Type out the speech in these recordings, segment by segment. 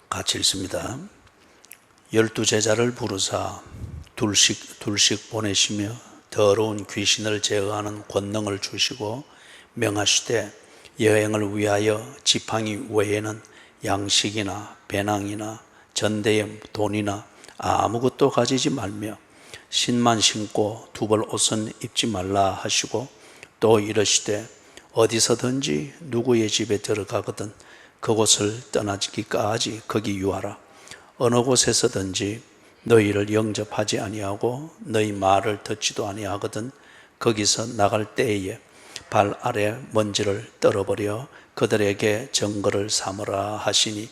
같이 읽습니다. 12제자를 부르사 둘씩 보내시며 더러운 귀신을 제어하는 권능을 주시고 명하시되 여행을 위하여 지팡이 외에는 양식이나 배낭이나 전대에 돈이나 아무것도 가지지 말며 신만 신고 두벌 옷은 입지 말라 하시고 또 이르시되 어디서든지 누구의 집에 들어가거든 그곳을 떠나기까지 거기 유하라. 어느 곳에서든지 너희를 영접하지 아니하고 너희 말을 듣지도 아니하거든 거기서 나갈 때에 발 아래 먼지를 떨어버려 그들에게 증거를 삼으라 하시니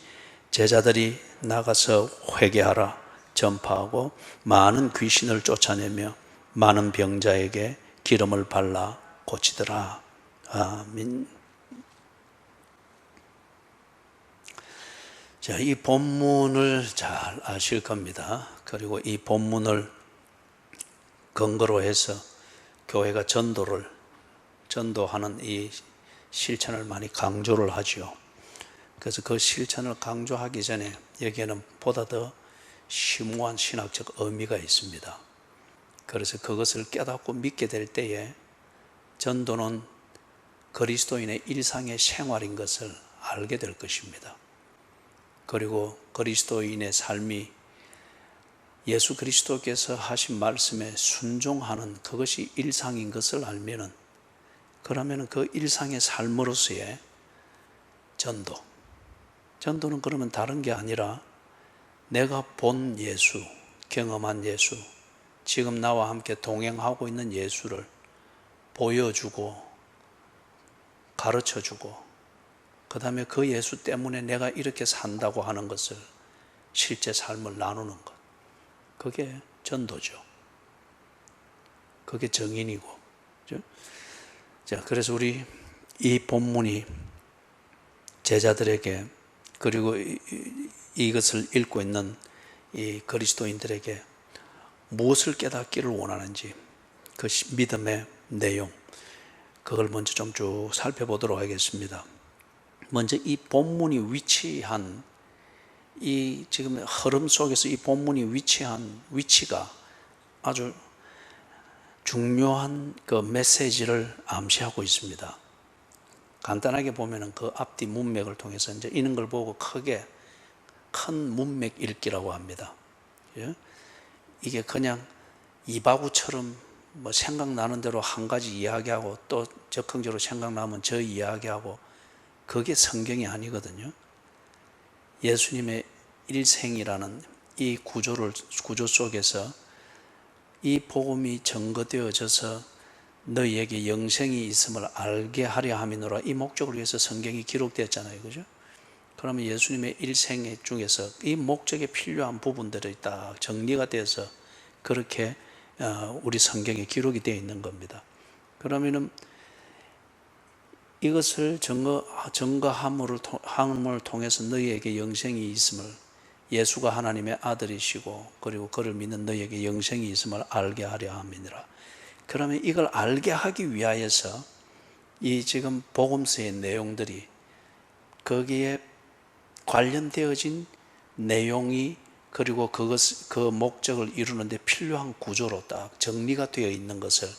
제자들이 나가서 회개하라 전파하고 많은 귀신을 쫓아내며 많은 병자에게 기름을 발라 고치더라. 아멘. 자, 이 본문을 잘 아실 겁니다. 그리고 이 본문을 근거로 해서 교회가 전도하는 이 실천을 많이 강조를 하죠. 그래서 그 실천을 강조하기 전에 여기에는 보다 더 심오한 신학적 의미가 있습니다. 그래서 그것을 깨닫고 믿게 될 때에 전도는 그리스도인의 일상의 생활인 것을 알게 될 것입니다. 그리고 그리스도인의 삶이 예수 그리스도께서 하신 말씀에 순종하는 그것이 일상인 것을 알면은 그러면 그 일상의 삶으로서의 전도는 그러면 다른 게 아니라 내가 본 예수, 경험한 예수, 지금 나와 함께 동행하고 있는 예수를 보여주고 가르쳐주고 그 다음에 그 예수 때문에 내가 이렇게 산다고 하는 것을 실제 삶을 나누는 것, 그게 전도죠. 그게 정인이고. 그렇죠? 자, 그래서 우리 이 본문이 제자들에게 그리고 이것을 읽고 있는 이 그리스도인들에게 무엇을 깨닫기를 원하는지 그 믿음의 내용, 그걸 먼저 좀 쭉 살펴보도록 하겠습니다. 먼저 이 본문이 위치한 이 지금 흐름 속에서 이 본문이 위치한 위치가 아주 중요한 그 메시지를 암시하고 있습니다. 간단하게 보면은 그 앞뒤 문맥을 통해서 이제 이런 걸 보고 크게 큰 문맥 읽기라고 합니다. 예? 이게 그냥 이바구처럼 뭐 생각나는 대로 한 가지 이야기하고 또 적극적으로 생각나면 저 이야기하고 그게 성경이 아니거든요. 예수님의 일생이라는 이 구조 속에서 이 복음이 증거되어져서 너희에게 영생이 있음을 알게 하려 함이노라, 이 목적을 위해서 성경이 기록되었잖아요. 그죠? 그러면 예수님의 일생 중에서 이 목적에 필요한 부분들이 딱 정리가 돼서 그렇게 우리 성경에 기록이 되어 있는 겁니다. 그러면은 이것을 증거함을 통해서 너희에게 영생이 있음을, 예수가 하나님의 아들이시고 그리고 그를 믿는 너희에게 영생이 있음을 알게 하려 함이니라. 그러면 이걸 알게 하기 위하여서 이 지금 복음서의 내용들이 거기에 관련되어진 내용이 그리고 그 목적을 이루는데 필요한 구조로 딱 정리가 되어 있는 것을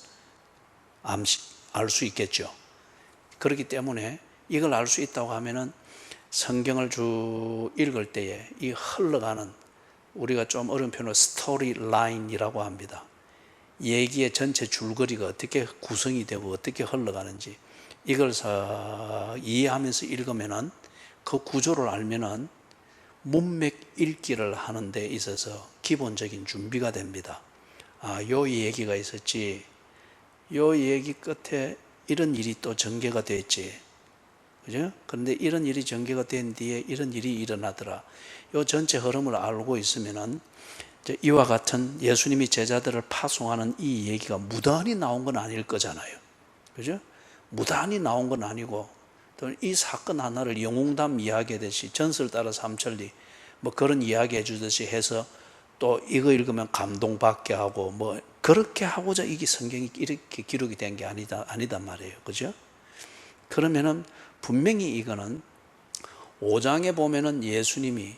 알 수 있겠죠. 그렇기 때문에 이걸 알 수 있다고 하면은 성경을 쭉 읽을 때에 이 흘러가는, 우리가 좀 어려운 표현으로 스토리 라인이라고 합니다. 얘기의 전체 줄거리가 어떻게 구성이 되고 어떻게 흘러가는지 이걸 이해하면서 읽으면은 그 구조를 알면은 문맥 읽기를 하는 데 있어서 기본적인 준비가 됩니다. 요 얘기가 있었지, 요 얘기 끝에 이런 일이 또 전개가 됐지, 그죠? 그런데 이런 일이 전개가 된 뒤에 이런 일이 일어나더라. 요 전체 흐름을 알고 있으면은 이와 같은 예수님이 제자들을 파송하는 이 얘기가 무단히 나온 건 아닐 거잖아요. 그죠? 무단히 나온 건 아니고 또 이 사건 하나를 영웅담 이야기하듯이 전설 따라 삼천리 뭐 그런 이야기 해주듯이 해서 또 이거 읽으면 감동받게 하고 뭐 그렇게 하고자 이게 성경이 이렇게 기록이 된 게 아니단 말이에요. 그죠? 그러면은 분명히 이거는 5장에 보면은 예수님이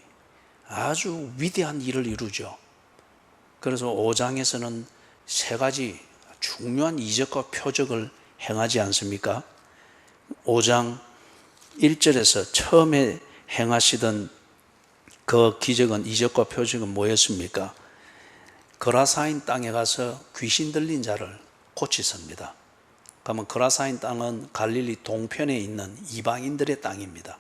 아주 위대한 일을 이루죠. 그래서 5장에서는 세 가지 중요한 이적과 표적을 행하지 않습니까? 5장 1절에서 처음에 행하시던 그 기적은, 이적과 표적은 뭐였습니까? 거라사인 땅에 가서 귀신 들린 자를 고치십니다. 그러면 거라사인 땅은 갈릴리 동편에 있는 이방인들의 땅입니다.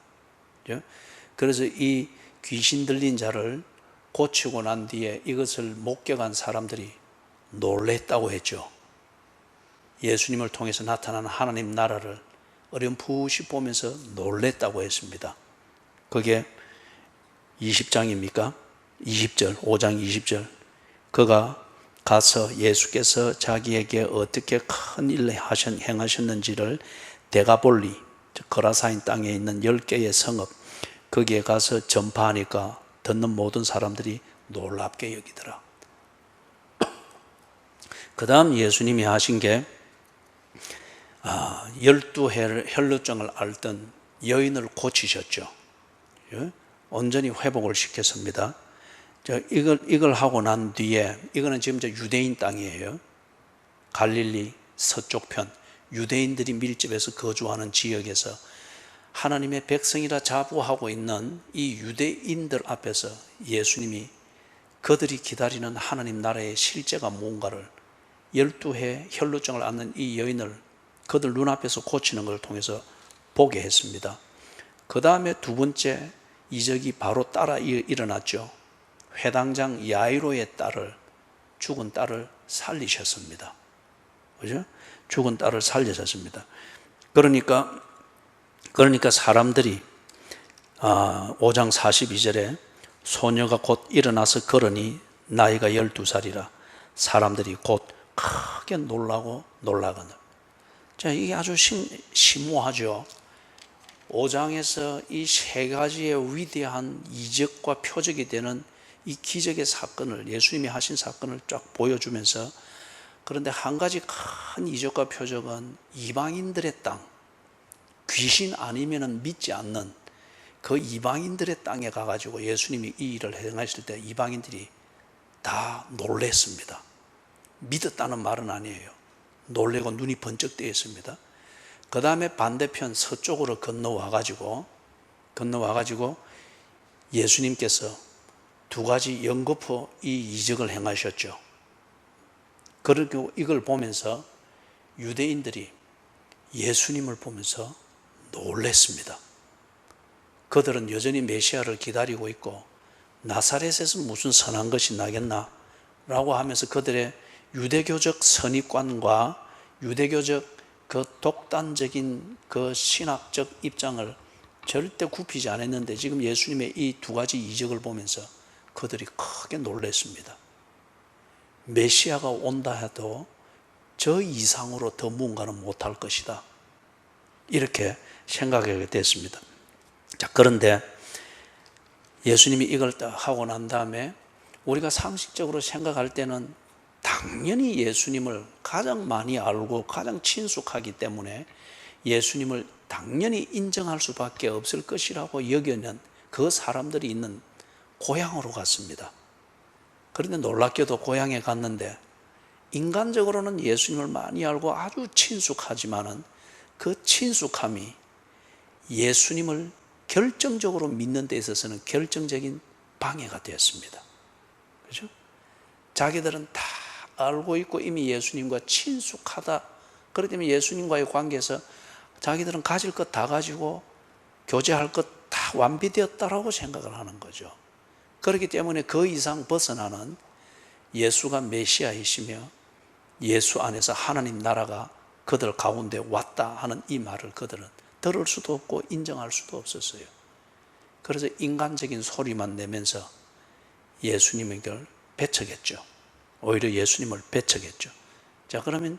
그래서 이 귀신 들린 자를 고치고 난 뒤에 이것을 목격한 사람들이 놀랬다고 했죠. 예수님을 통해서 나타나는 하나님 나라를 어렴풋이 보면서 놀랬다고 했습니다. 그게 20장입니까? 20절, 5장 20절. 그가 가서 예수께서 자기에게 어떻게 큰 일을 행하셨는지를 데가볼리, 거라사인 땅에 있는 10개의 성읍, 거기에 가서 전파하니까 듣는 모든 사람들이 놀랍게 여기더라. 그 다음 예수님이 하신 게 12혈루증을 앓던 여인을 고치셨죠. 온전히 회복을 시켰습니다. 이걸 하고 난 뒤에, 이거는 지금 유대인 땅이에요. 갈릴리 서쪽편, 유대인들이 밀집해서 거주하는 지역에서 하나님의 백성이라 자부하고 있는 이 유대인들 앞에서 예수님이 그들이 기다리는 하나님 나라의 실제가 뭔가를 12해 혈루증을 앓는 이 여인을 그들 눈앞에서 고치는 걸 통해서 보게 했습니다. 그 다음에 두 번째 이적이 바로 따라 일어났죠. 회당장 야이로의 딸을, 죽은 딸을 살리셨습니다. 그죠? 죽은 딸을 살리셨습니다. 그러니까 사람들이 5장 42절에 소녀가 곧 일어나서 걸으니 나이가 12살이라 사람들이 곧 크게 놀라고 놀라거늘. 자, 이게 아주 심오하죠. 5장에서 이 세 가지의 위대한 이적과 표적이 되는 이 기적의 사건을, 예수님이 하신 사건을 쫙 보여주면서, 그런데 한 가지 큰 이적과 표적은 이방인들의 땅, 귀신 아니면 믿지 않는 그 이방인들의 땅에 가가지고 예수님이 이 일을 행하실 때 이방인들이 다 놀랬습니다. 믿었다는 말은 아니에요. 놀래고 눈이 번쩍 뜨여 있습니다. 그 다음에 반대편 서쪽으로 건너와가지고 예수님께서 두 가지 연거푸 이 이적을 행하셨죠. 그리고 이걸 보면서 유대인들이 예수님을 보면서 놀랬습니다. 그들은 여전히 메시아를 기다리고 있고 나사렛에서 무슨 선한 것이 나겠나 라고 하면서 그들의 유대교적 선입관과 유대교적 그 독단적인 그 신학적 입장을 절대 굽히지 않았는데, 지금 예수님의 이 두 가지 이적을 보면서 그들이 크게 놀랐습니다. 메시아가 온다 해도 저 이상으로 더 무언가는 못할 것이다, 이렇게 생각하게 됐습니다. 자, 그런데 예수님이 이걸 하고 난 다음에 우리가 상식적으로 생각할 때는 당연히 예수님을 가장 많이 알고 가장 친숙하기 때문에 예수님을 당연히 인정할 수밖에 없을 것이라고 여기는 그 사람들이 있는 고향으로 갔습니다. 그런데 놀랍게도 고향에 갔는데 인간적으로는 예수님을 많이 알고 아주 친숙하지만은 그 친숙함이 예수님을 결정적으로 믿는 데 있어서는 결정적인 방해가 되었습니다. 그렇죠? 자기들은 다 알고 있고 이미 예수님과 친숙하다. 그렇기 때문에 예수님과의 관계에서 자기들은 가질 것 다 가지고 교제할 것 다 완비되었다라고 생각을 하는 거죠. 그렇기 때문에 그 이상 벗어나는 예수가 메시아이시며 예수 안에서 하나님 나라가 그들 가운데 왔다 하는 이 말을 그들은 들을 수도 없고 인정할 수도 없었어요. 그래서 인간적인 소리만 내면서 예수님을 배척했죠. 오히려 예수님을 배척했죠. 자, 그러면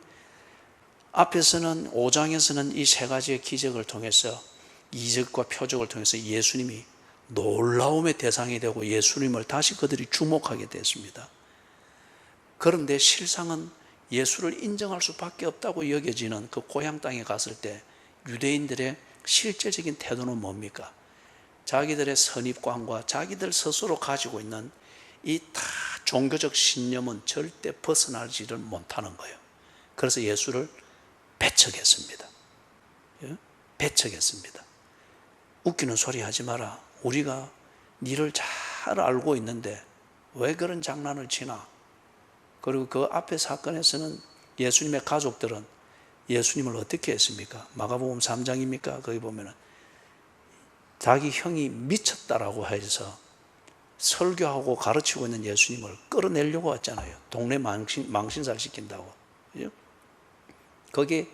앞에서는 5장에서는 이 세 가지의 기적을 통해서, 이적과 표적을 통해서 예수님이 놀라움의 대상이 되고 예수님을 다시 그들이 주목하게 됐습니다. 그런데 실상은 예수를 인정할 수밖에 없다고 여겨지는 그 고향 땅에 갔을 때 유대인들의 실제적인 태도는 뭡니까? 자기들의 선입관과 자기들 스스로 가지고 있는 이 다 종교적 신념은 절대 벗어나지를 못하는 거예요. 그래서 예수를 배척했습니다. 배척했습니다. 웃기는 소리 하지 마라. 우리가 니를 잘 알고 있는데 왜 그런 장난을 치나? 그리고 그 앞에 사건에서는 예수님의 가족들은 예수님을 어떻게 했습니까? 마가복음 3장입니까? 거기 보면은 자기 형이 미쳤다라고 해서 설교하고 가르치고 있는 예수님을 끌어내려고 왔잖아요. 동네 망신살 시킨다고. 거기에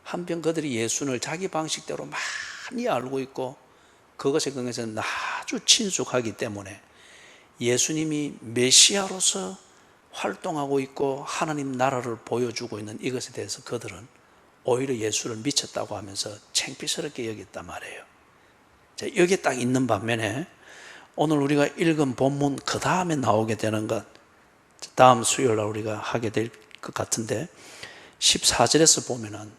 한편 그들이 예수를 자기 방식대로 많이 알고 있고 그것에 관해서는 아주 친숙하기 때문에 예수님이 메시아로서 활동하고 있고 하나님 나라를 보여주고 있는 이것에 대해서 그들은 오히려 예수를 미쳤다고 하면서 창피스럽게 여겼단 말이에요. 자, 여기에 딱 있는 반면에 오늘 우리가 읽은 본문 그 다음에 나오게 되는 것, 다음 수요일날 우리가 하게 될 것 같은데 14절에서 보면은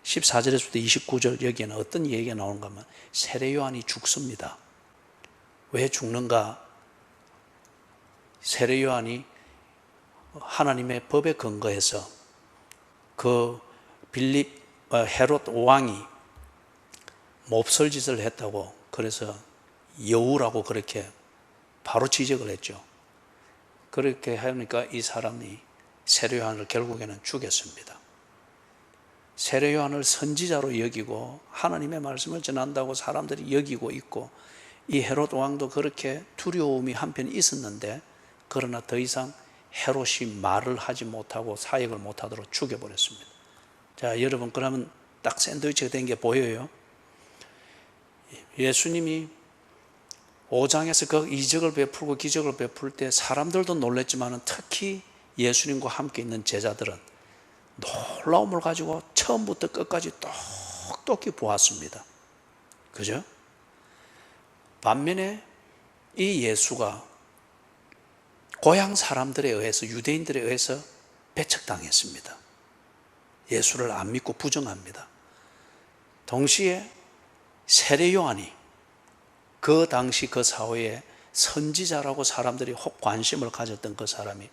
14절에서부터 29절 여기에는 어떤 얘기가 나오는가 하면 세례 요한이 죽습니다. 왜 죽는가? 세례 요한이 하나님의 법에 근거해서 그 헤롯 왕이 몹쓸 짓을 했다고 그래서 여우라고 그렇게 바로 지적을 했죠. 그렇게 하니까 이 사람이 세례 요한을 결국에는 죽였습니다. 세례 요한을 선지자로 여기고 하나님의 말씀을 전한다고 사람들이 여기고 있고 이 헤롯 왕도 그렇게 두려움이 한편 있었는데 그러나 더 이상 헤롯이 말을 하지 못하고 사역을 못하도록 죽여버렸습니다. 자, 여러분 그러면 딱 샌드위치가 된 게 보여요? 예수님이 5장에서 그 이적을 베풀고 기적을 베풀 때 사람들도 놀랬지만 특히 예수님과 함께 있는 제자들은 놀라움을 가지고 처음부터 끝까지 똑똑히 보았습니다. 그죠? 반면에 이 예수가 고향 사람들에 의해서 유대인들에 의해서 배척당했습니다. 예수를 안 믿고 부정합니다. 동시에 세례 요한이 그 당시 그 사회에 선지자라고 사람들이 혹 관심을 가졌던 그 사람이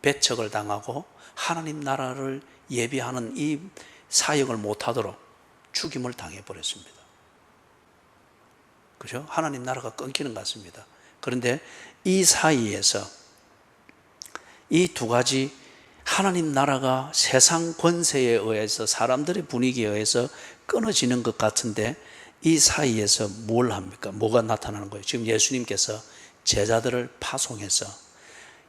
배척을 당하고 하나님 나라를 예비하는 이 사역을 못하도록 죽임을 당해버렸습니다. 그죠? 하나님 나라가 끊기는 것 같습니다. 그런데 이 사이에서 이 두 가지 하나님 나라가 세상 권세에 의해서 사람들의 분위기에 의해서 끊어지는 것 같은데 이 사이에서 뭘 합니까? 뭐가 나타나는 거예요? 지금 예수님께서 제자들을 파송해서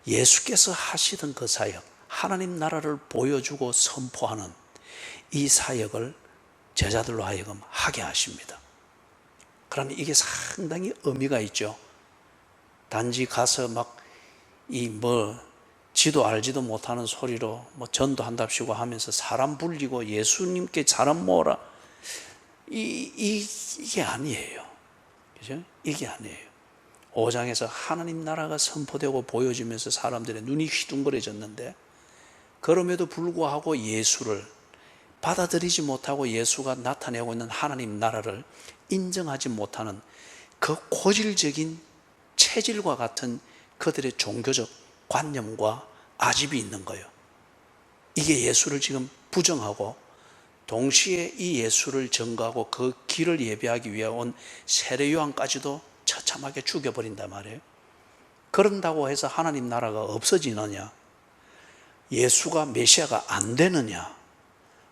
예수께서 하시던 그 사역, 하나님 나라를 보여주고 선포하는 이 사역을 제자들로 하여금 하게 하십니다. 그러면 이게 상당히 의미가 있죠. 단지 가서 지도 알지도 못하는 소리로 전도한답시고 하면서 사람 불리고 예수님께 사람 모으라. 이게 아니에요. 그죠? 이게 아니에요. 5장에서 하나님 나라가 선포되고 보여지면서 사람들의 눈이 휘둥그레졌는데 그럼에도 불구하고 예수를 받아들이지 못하고 예수가 나타내고 있는 하나님 나라를 인정하지 못하는 그 고질적인 체질과 같은 그들의 종교적 관념과 아집이 있는 거예요. 이게 예수를 지금 부정하고 동시에 이 예수를 증거하고 그 길을 예비하기 위해 온 세례 요한까지도 처참하게 죽여버린단 말이에요. 그런다고 해서 하나님 나라가 없어지느냐? 예수가 메시아가 안 되느냐?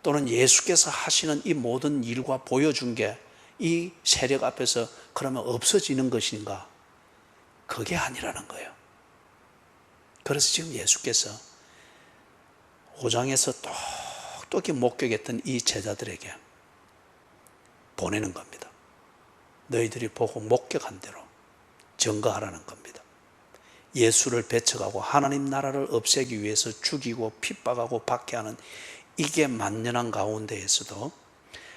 또는 예수께서 하시는 이 모든 일과 보여준 게 이 세력 앞에서 그러면 없어지는 것인가? 그게 아니라는 거예요. 그래서 지금 예수께서 5장에서 똑똑히 목격했던 이 제자들에게 보내는 겁니다. 너희들이 보고 목격한 대로 증거하라는 겁니다. 예수를 배척하고 하나님 나라를 없애기 위해서 죽이고 핍박하고 박해하는 이게 만연한 가운데에서도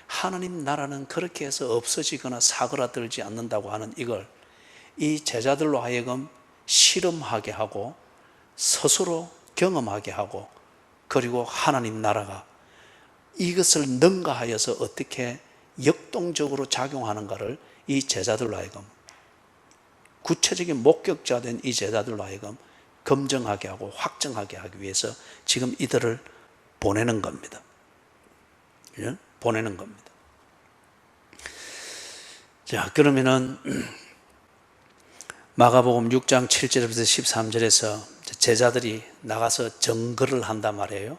하나님 나라는 그렇게 해서 없어지거나 사그라들지 않는다고 하는 이걸 이 제자들로 하여금 실험하게 하고 스스로 경험하게 하고 그리고 하나님 나라가 이것을 능가하여서 어떻게 역동적으로 작용하는가를 이 제자들로 하여금 구체적인 목격자 된 이 제자들로 하여금 검증하게 하고 확정하게 하기 위해서 지금 이들을 보내는 겁니다. 예? 보내는 겁니다. 자, 그러면은 마가복음 6장 7절부터 13절에서 제자들이 나가서 증거를 한단 말이에요.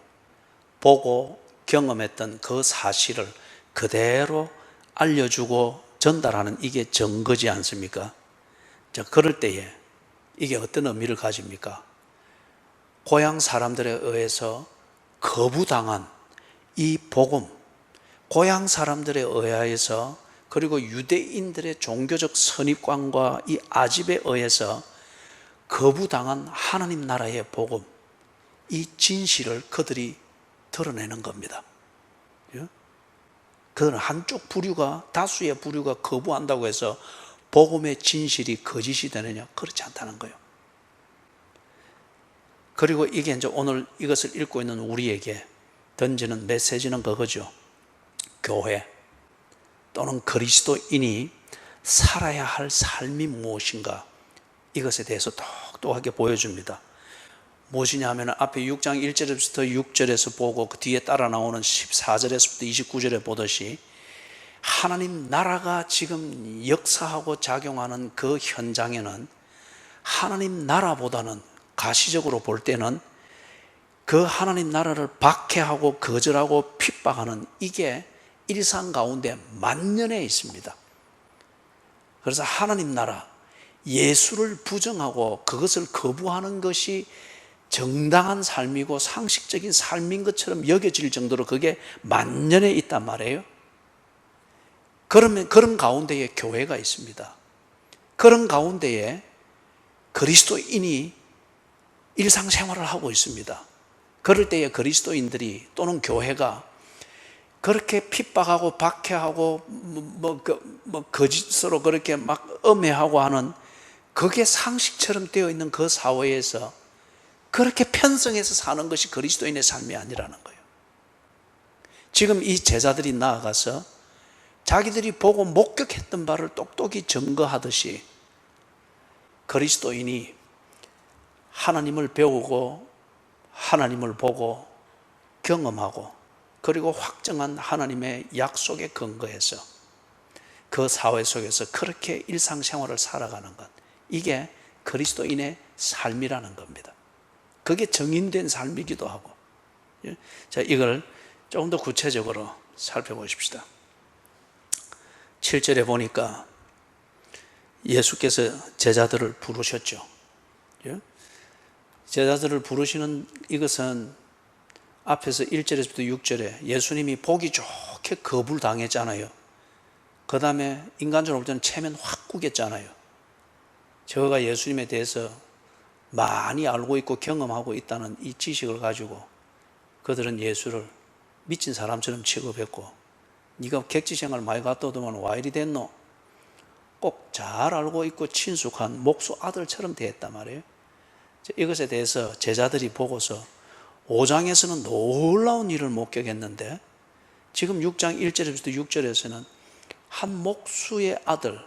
보고 경험했던 그 사실을 그대로 알려주고 전달하는 이게 증거지 않습니까? 자, 그럴 때에 이게 어떤 의미를 가집니까? 고향 사람들에 의해서 거부당한 이 복음, 고향 사람들에 의해서 그리고 유대인들의 종교적 선입관과 이 아집에 의해서 거부당한 하나님 나라의 복음, 이 진실을 그들이 드러내는 겁니다. 그들은 한쪽 부류가, 다수의 부류가 거부한다고 해서 복음의 진실이 거짓이 되느냐? 그렇지 않다는 거예요. 그리고 이게 이제 오늘 이것을 읽고 있는 우리에게 던지는 메시지는 그거죠. 교회 또는 그리스도인이 살아야 할 삶이 무엇인가, 이것에 대해서 똑똑하게 보여줍니다. 무엇이냐 하면 앞에 6장 1절부터 6절에서 보고 그 뒤에 따라 나오는 14절에서부터 29절에 보듯이 하나님 나라가 지금 역사하고 작용하는 그 현장에는 하나님 나라보다는 가시적으로 볼 때는 그 하나님 나라를 박해하고 거절하고 핍박하는 이게 일상 가운데 만연해 있습니다. 그래서 하나님 나라, 예수를 부정하고 그것을 거부하는 것이 정당한 삶이고 상식적인 삶인 것처럼 여겨질 정도로 그게 만연해 있단 말이에요. 그러면 그런 가운데에 교회가 있습니다. 그런 가운데에 그리스도인이 일상생활을 하고 있습니다. 그럴 때에 그리스도인들이 또는 교회가 그렇게 핍박하고 박해하고 거짓으로 그렇게 막 엄해하고 하는 그게 상식처럼 되어 있는 그 사회에서 그렇게 편성해서 사는 것이 그리스도인의 삶이 아니라는 거예요. 지금 이 제자들이 나아가서 자기들이 보고 목격했던 바를 똑똑히 증거하듯이 그리스도인이 하나님을 배우고 하나님을 보고 경험하고 그리고 확정한 하나님의 약속에 근거해서 그 사회 속에서 그렇게 일상생활을 살아가는 것, 이게 그리스도인의 삶이라는 겁니다. 그게 정인된 삶이기도 하고. 자, 이걸 조금 더 구체적으로 살펴보십시다. 7절에 보니까 예수께서 제자들을 부르셨죠. 제자들을 부르시는 이것은 앞에서 1절에서부터 6절에 예수님이 보기 좋게 겁을 당했잖아요. 그 다음에 인간적으로 볼 때는 체면 확 구겼잖아요. 저가 예수님에 대해서 많이 알고 있고 경험하고 있다는 이 지식을 가지고 그들은 예수를 미친 사람처럼 취급했고, 네가 객지생활 많이 갔다 오더만 와 이리 됐노? 꼭 잘 알고 있고 친숙한 목수 아들처럼 대했단 말이에요. 이것에 대해서 제자들이 보고서 5장에서는 놀라운 일을 목격했는데 지금 6장 1절에서부터 6절에서는 한 목수의 아들,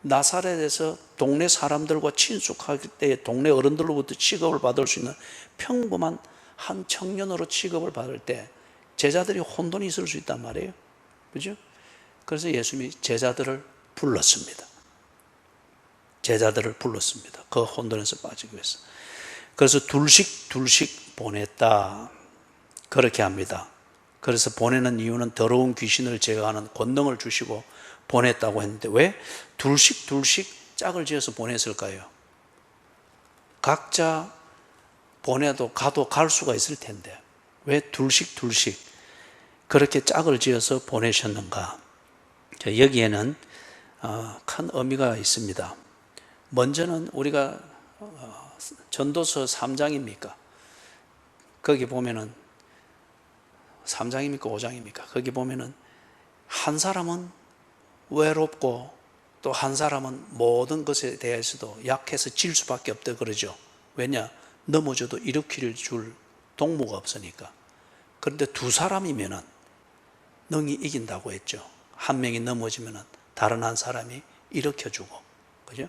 나사렛에서 동네 사람들과 친숙할 때 동네 어른들로부터 취급을 받을 수 있는 평범한 한 청년으로 취급을 받을 때 제자들이 혼돈이 있을 수 있단 말이에요. 그죠? 그래서 예수님이 제자들을 불렀습니다. 제자들을 불렀습니다. 그 혼돈에서 빠지기 위해서. 그래서 둘씩 보냈다. 그렇게 합니다. 그래서 보내는 이유는 더러운 귀신을 제거하는 권능을 주시고 보냈다고 했는데 왜 둘씩 짝을 지어서 보냈을까요? 각자 보내도 가도 갈 수가 있을 텐데 왜 둘씩 그렇게 짝을 지어서 보내셨는가? 여기에는 큰 의미가 있습니다. 먼저는 우리가 전도서 3장입니까? 거기 보면은 3장입니까? 5장입니까? 거기 보면은 한 사람은 외롭고 또 한 사람은 모든 것에 대해서도 약해서 질 수밖에 없다 그러죠. 왜냐? 넘어져도 일으킬 줄 동무가 없으니까. 그런데 두 사람이면은 능히 이긴다고 했죠. 한 명이 넘어지면은 다른 한 사람이 일으켜주고, 그죠?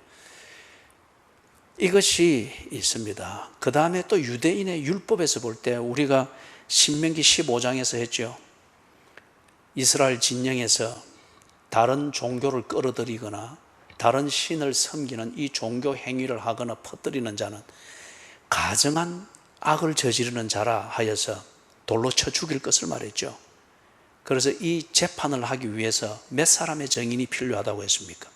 이것이 있습니다. 그 다음에 또 유대인의 율법에서 볼 때 우리가 신명기 15장에서 했죠. 이스라엘 진영에서 다른 종교를 끌어들이거나 다른 신을 섬기는 이 종교 행위를 하거나 퍼뜨리는 자는 가증한 악을 저지르는 자라 하여서 돌로 쳐 죽일 것을 말했죠. 그래서 이 재판을 하기 위해서 몇 사람의 증인이 필요하다고 했습니까?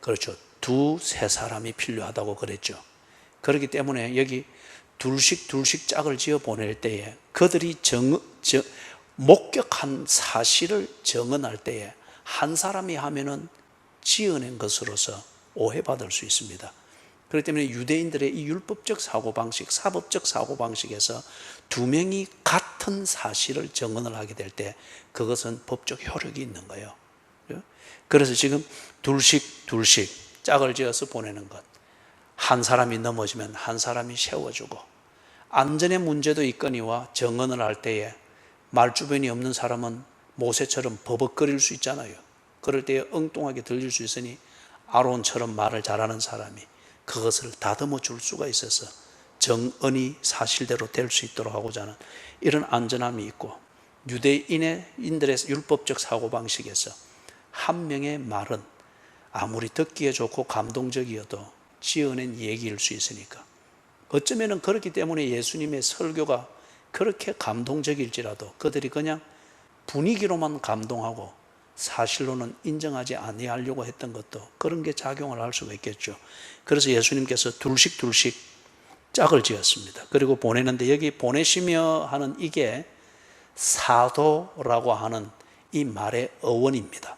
그렇죠. 두세 사람이 필요하다고 그랬죠. 그렇기 때문에 여기 둘씩 짝을 지어 보낼 때에 그들이 목격한 사실을 증언할 때에 한 사람이 하면은 지어낸 것으로서 오해받을 수 있습니다. 그렇기 때문에 유대인들의 이 율법적 사고방식, 사법적 사고방식에서 두 명이 같은 사실을 증언을 하게 될 때 그것은 법적 효력이 있는 거예요. 그래서 지금 둘씩 짝을 지어서 보내는 것, 한 사람이 넘어지면 한 사람이 세워주고, 안전의 문제도 있거니와 증언을 할 때에 말주변이 없는 사람은 모세처럼 버벅거릴 수 있잖아요. 그럴 때에 엉뚱하게 들릴 수 있으니 아론처럼 말을 잘하는 사람이 그것을 다듬어 줄 수가 있어서 정언이 사실대로 될 수 있도록 하고자 하는 이런 안전함이 있고, 유대인들의 율법적 사고방식에서 한 명의 말은 아무리 듣기에 좋고 감동적이어도 지어낸 얘기일 수 있으니까, 어쩌면 그렇기 때문에 예수님의 설교가 그렇게 감동적일지라도 그들이 그냥 분위기로만 감동하고 사실로는 인정하지 아니하려고 했던 것도 그런 게 작용을 할 수가 있겠죠. 그래서 예수님께서 둘씩 짝을 지었습니다. 그리고 보내는데, 여기 보내시며 하는 이게 사도라고 하는 이 말의 어원입니다.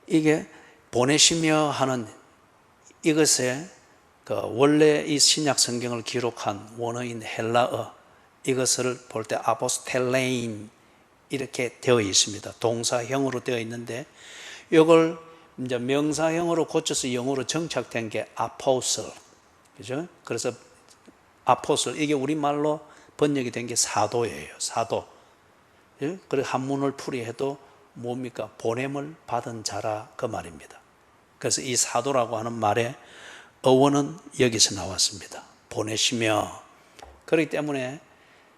이게 보내시며 하는 이것에 원래 이 신약 성경을 기록한 원어인 헬라어, 이것을 볼 때 아포스텔레인 이렇게 되어 있습니다. 동사형으로 되어 있는데 이걸 이제 명사형으로 고쳐서 영어로 정착된 게 아포슬, 그죠? 그래서 아포슬, 이게 우리말로 번역이 된 게 사도예요. 사도. 그래서 한문을 풀이해도 뭡니까? 보냄을 받은 자라, 그 말입니다. 그래서 이 사도라고 하는 말의 어원은 여기서 나왔습니다. 보내시며. 그렇기 때문에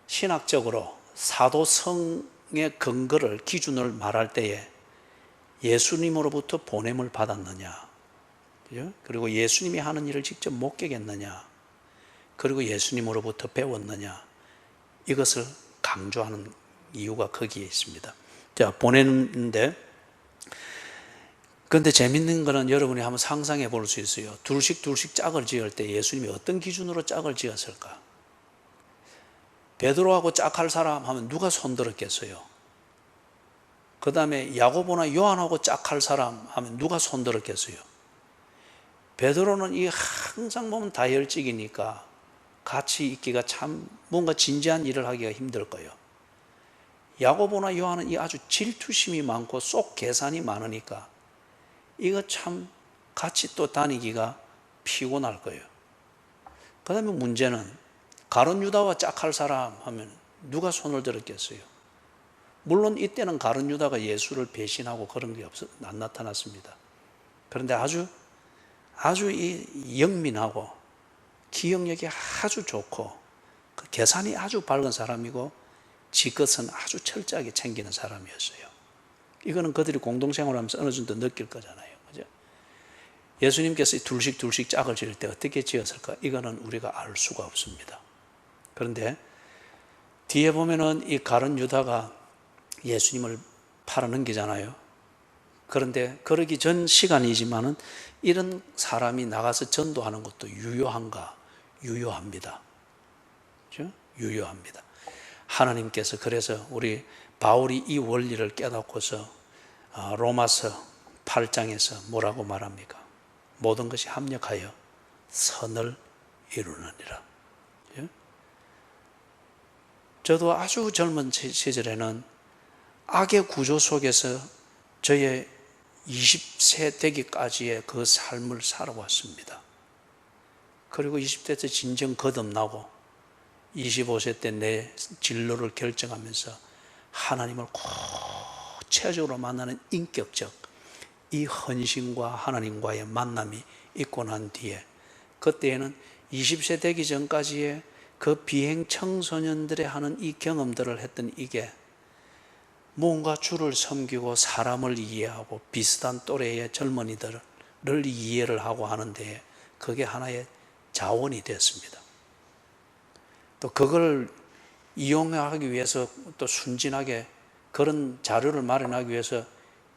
신학적으로 사도성의 근거를, 기준을 말할 때에 예수님으로부터 보냄을 받았느냐, 그리고 예수님이 하는 일을 직접 목격했느냐, 그리고 예수님으로부터 배웠느냐, 이것을 강조하는 이유가 거기에 있습니다. 자, 보내는데, 그런데 재밌는 거는 여러분이 한번 상상해 볼 수 있어요. 둘씩 짝을 지을 때 예수님이 어떤 기준으로 짝을 지었을까? 베드로하고 짝할 사람 하면 누가 손들었겠어요? 그 다음에 야고보나 요한하고 짝할 사람 하면 누가 손들었겠어요? 베드로는 이 항상 보면 다혈질이니까 같이 있기가 참 뭔가 진지한 일을 하기가 힘들 거예요. 야고보나 요한은 이 아주 질투심이 많고 속 계산이 많으니까 이거 참 같이 또 다니기가 피곤할 거예요. 그 다음에 문제는 가룟 유다와 짝할 사람 하면 누가 손을 들었겠어요? 물론 이때는 가룟 유다가 예수를 배신하고 그런 게 안 나타났습니다. 그런데 아주 이 영민하고 기억력이 아주 좋고 그 계산이 아주 밝은 사람이고 지 것은 아주 철저하게 챙기는 사람이었어요. 이거는 그들이 공동생활하면서 어느 정도 느낄 거잖아요. 그죠? 예수님께서 둘씩 짝을 지을 때 어떻게 지었을까? 이거는 우리가 알 수가 없습니다. 그런데 뒤에 보면은 이 가룟 유다가 예수님을 팔아넘기잖아요. 그런데 그러기 전 시간이지만은 이런 사람이 나가서 전도하는 것도 유효한가? 유효합니다. 그렇죠? 유효합니다. 하나님께서 그래서 우리 바울이 이 원리를 깨닫고서 로마서 8장에서 뭐라고 말합니까? 모든 것이 합력하여 선을 이루느니라. 저도 아주 젊은 시절에는 악의 구조 속에서 저의 20세 되기까지의 그 삶을 살아왔습니다. 그리고 20대 때 진정 거듭나고 25세 때 내 진로를 결정하면서 하나님을 구체적으로 만나는 인격적 이 헌신과 하나님과의 만남이 있고 난 뒤에, 그때에는 20세 되기 전까지의 그 비행 청소년들의 하는 이 경험들을 했던 이게 뭔가 주를 섬기고 사람을 이해하고 비슷한 또래의 젊은이들을 이해를 하고 하는데 그게 하나의 자원이 됐습니다. 또 그걸 이용하기 위해서 또 순진하게 그런 자료를 마련하기 위해서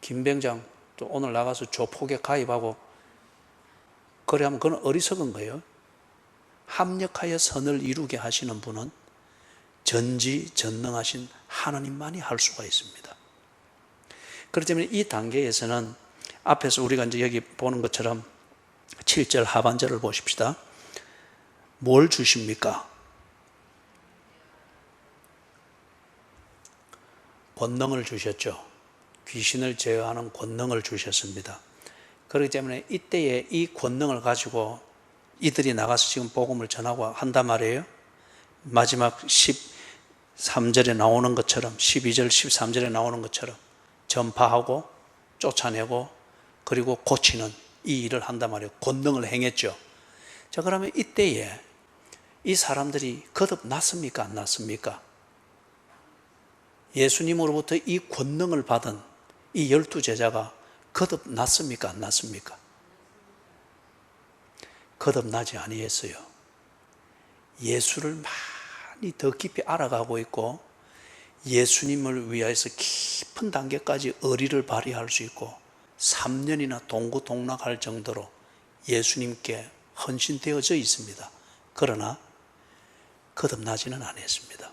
김병장 또 오늘 나가서 조폭에 가입하고 그래 하면 그건 어리석은 거예요. 합력하여 선을 이루게 하시는 분은 전지전능하신 하나님만이 할 수가 있습니다. 그렇기 때문에 이 단계에서는 앞에서 우리가 이제 여기 보는 것처럼 7절 하반절을 보십시다. 뭘 주십니까? 권능을 주셨죠. 귀신을 제어하는 권능을 주셨습니다. 그렇기 때문에 이때에 이 권능을 가지고 이들이 나가서 지금 복음을 전하고 한단 말이에요. 마지막 13절에 나오는 것처럼, 12절, 13절에 나오는 것처럼 전파하고 쫓아내고 그리고 고치는 이 일을 한단 말이에요. 권능을 행했죠. 자, 그러면 이때에 이 사람들이 거듭났습니까? 안 났습니까? 예수님으로부터 이 권능을 받은 이 12제자가 거듭났습니까? 안 났습니까? 거듭나지 아니했어요. 예수를 많이 더 깊이 알아가고 있고 예수님을 위하여서 깊은 단계까지 의리를 발휘할 수 있고 3년이나 동고동락할 정도로 예수님께 헌신되어져 있습니다. 그러나 거듭나지는 않았습니다.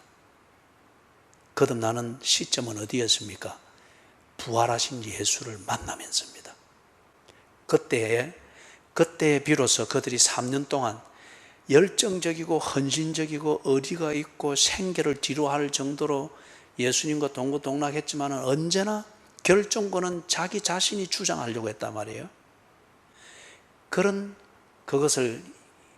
거듭나는 시점은 어디였습니까? 부활하신 예수를 만나면서입니다. 그때에 비로소 그들이 3년 동안 열정적이고 헌신적이고 의리가 있고 생계를 뒤로할 정도로 예수님과 동고동락했지만 언제나 결정권은 자기 자신이 주장하려고 했단 말이에요. 그것을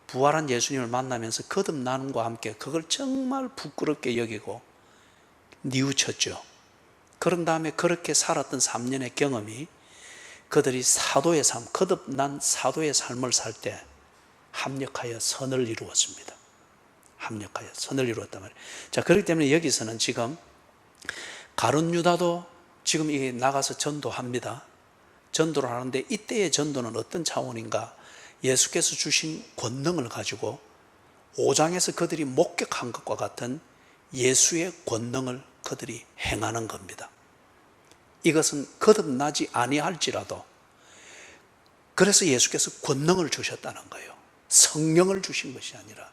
부활한 예수님을 만나면서 거듭남과 함께 그걸 정말 부끄럽게 여기고 뉘우쳤죠. 그런 다음에 그렇게 살았던 3년의 경험이 그들이 사도의 삶, 거듭난 사도의 삶을 살 때 합력하여 선을 이루었습니다. 합력하여 선을 이루었단 말이에요. 자, 그렇기 때문에 여기서는 지금 가룟 유다도 지금 이게 나가서 전도합니다. 전도를 하는데 이때의 전도는 어떤 차원인가? 예수께서 주신 권능을 가지고 5장에서 그들이 목격한 것과 같은 예수의 권능을 그들이 행하는 겁니다. 이것은 거듭나지 아니할지라도 그래서 예수께서 권능을 주셨다는 거예요. 성령을 주신 것이 아니라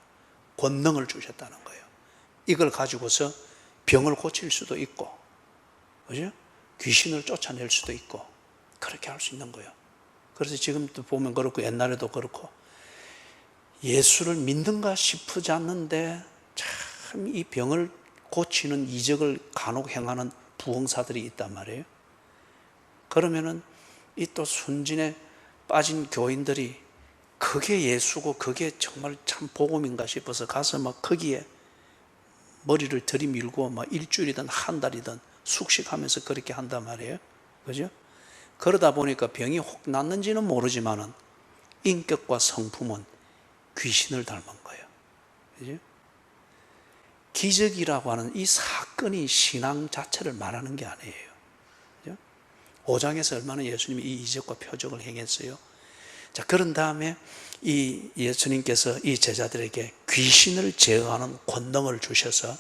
권능을 주셨다는 거예요. 이걸 가지고서 병을 고칠 수도 있고, 그죠? 귀신을 쫓아낼 수도 있고, 그렇게 할 수 있는 거예요. 그래서 지금도 보면 그렇고 옛날에도 그렇고 예수를 믿는가 싶지 않는데 참 이 병을 고치는 이적을 간혹 행하는 부흥사들이 있단 말이에요. 그러면은 이 또 순진에 빠진 교인들이 그게 예수고 그게 정말 참 복음인가 싶어서 가서 막 거기에 머리를 들이밀고 막 일주일이든 한 달이든 숙식하면서 그렇게 한단 말이에요. 그죠? 그러다 보니까 병이 혹 낫는지는 모르지만은 인격과 성품은 귀신을 닮은 거예요. 그죠? 기적이라고 하는 이 사건이 신앙 자체를 말하는 게 아니에요. 그죠? 5장에서 얼마나 예수님이 이 이적과 표적을 행했어요. 자, 그런 다음에 이 예수님께서 이 제자들에게 귀신을 제어하는 권능을 주셔서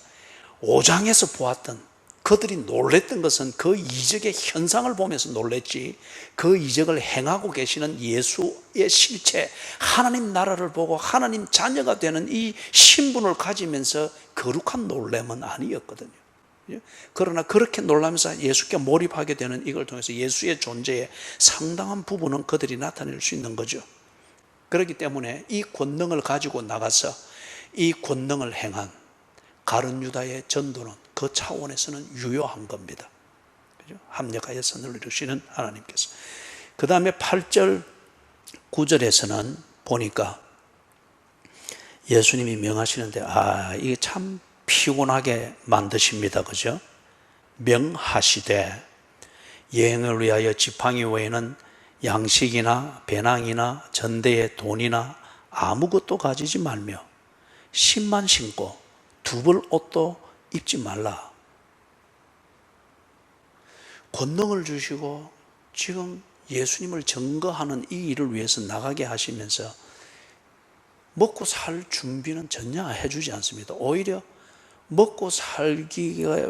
5장에서 보았던 그들이 놀랬던 것은 그 이적의 현상을 보면서 놀랬지 그 이적을 행하고 계시는 예수의 실체, 하나님 나라를 보고 하나님 자녀가 되는 이 신분을 가지면서 거룩한 놀람은 아니었거든요. 그러나 그렇게 놀라면서 예수께 몰입하게 되는 이걸 통해서 예수의 존재의 상당한 부분은 그들이 나타낼 수 있는 거죠. 그렇기 때문에 이 권능을 가지고 나가서 이 권능을 행한 가룟 유다의 전도는 그 차원에서는 유효한 겁니다. 그죠? 합력하여 선을 이루시는 하나님께서. 그 다음에 8절 9절에서는 보니까 예수님이 명하시는데 이게 참 피곤하게 만드십니다. 그죠? 명하시되 여행을 위하여 지팡이 외에는 양식이나 배낭이나 전대의 돈이나 아무것도 가지지 말며 신만 신고 두벌 옷도 입지 말라. 권능을 주시고 지금 예수님을 증거하는 이 일을 위해서 나가게 하시면서 먹고 살 준비는 전혀 해주지 않습니다. 오히려 먹고 살기가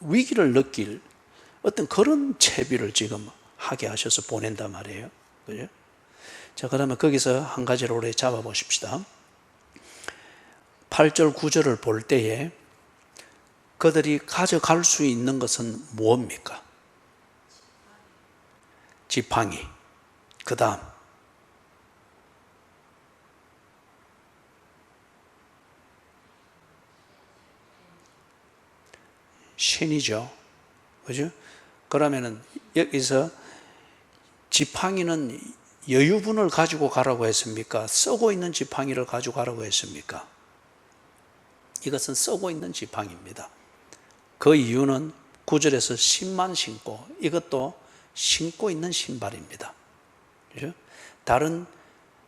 위기를 느낄 어떤 그런 채비를 지금 하게 하셔서 보낸단 말이에요. 그죠? 자, 그러면 거기서 한 가지를 오래 잡아 보십시다. 8절, 9절을 볼 때에 그들이 가져갈 수 있는 것은 무엇입니까? 지팡이. 그 다음 신이죠. 그죠? 그러면은 여기서 지팡이는 여유분을 가지고 가라고 했습니까? 썩어 있는 지팡이를 가지고 가라고 했습니까? 이것은 썩어 있는 지팡이입니다. 그 이유는 9절에서 신만 신고, 이것도 신고 있는 신발입니다. 그죠? 다른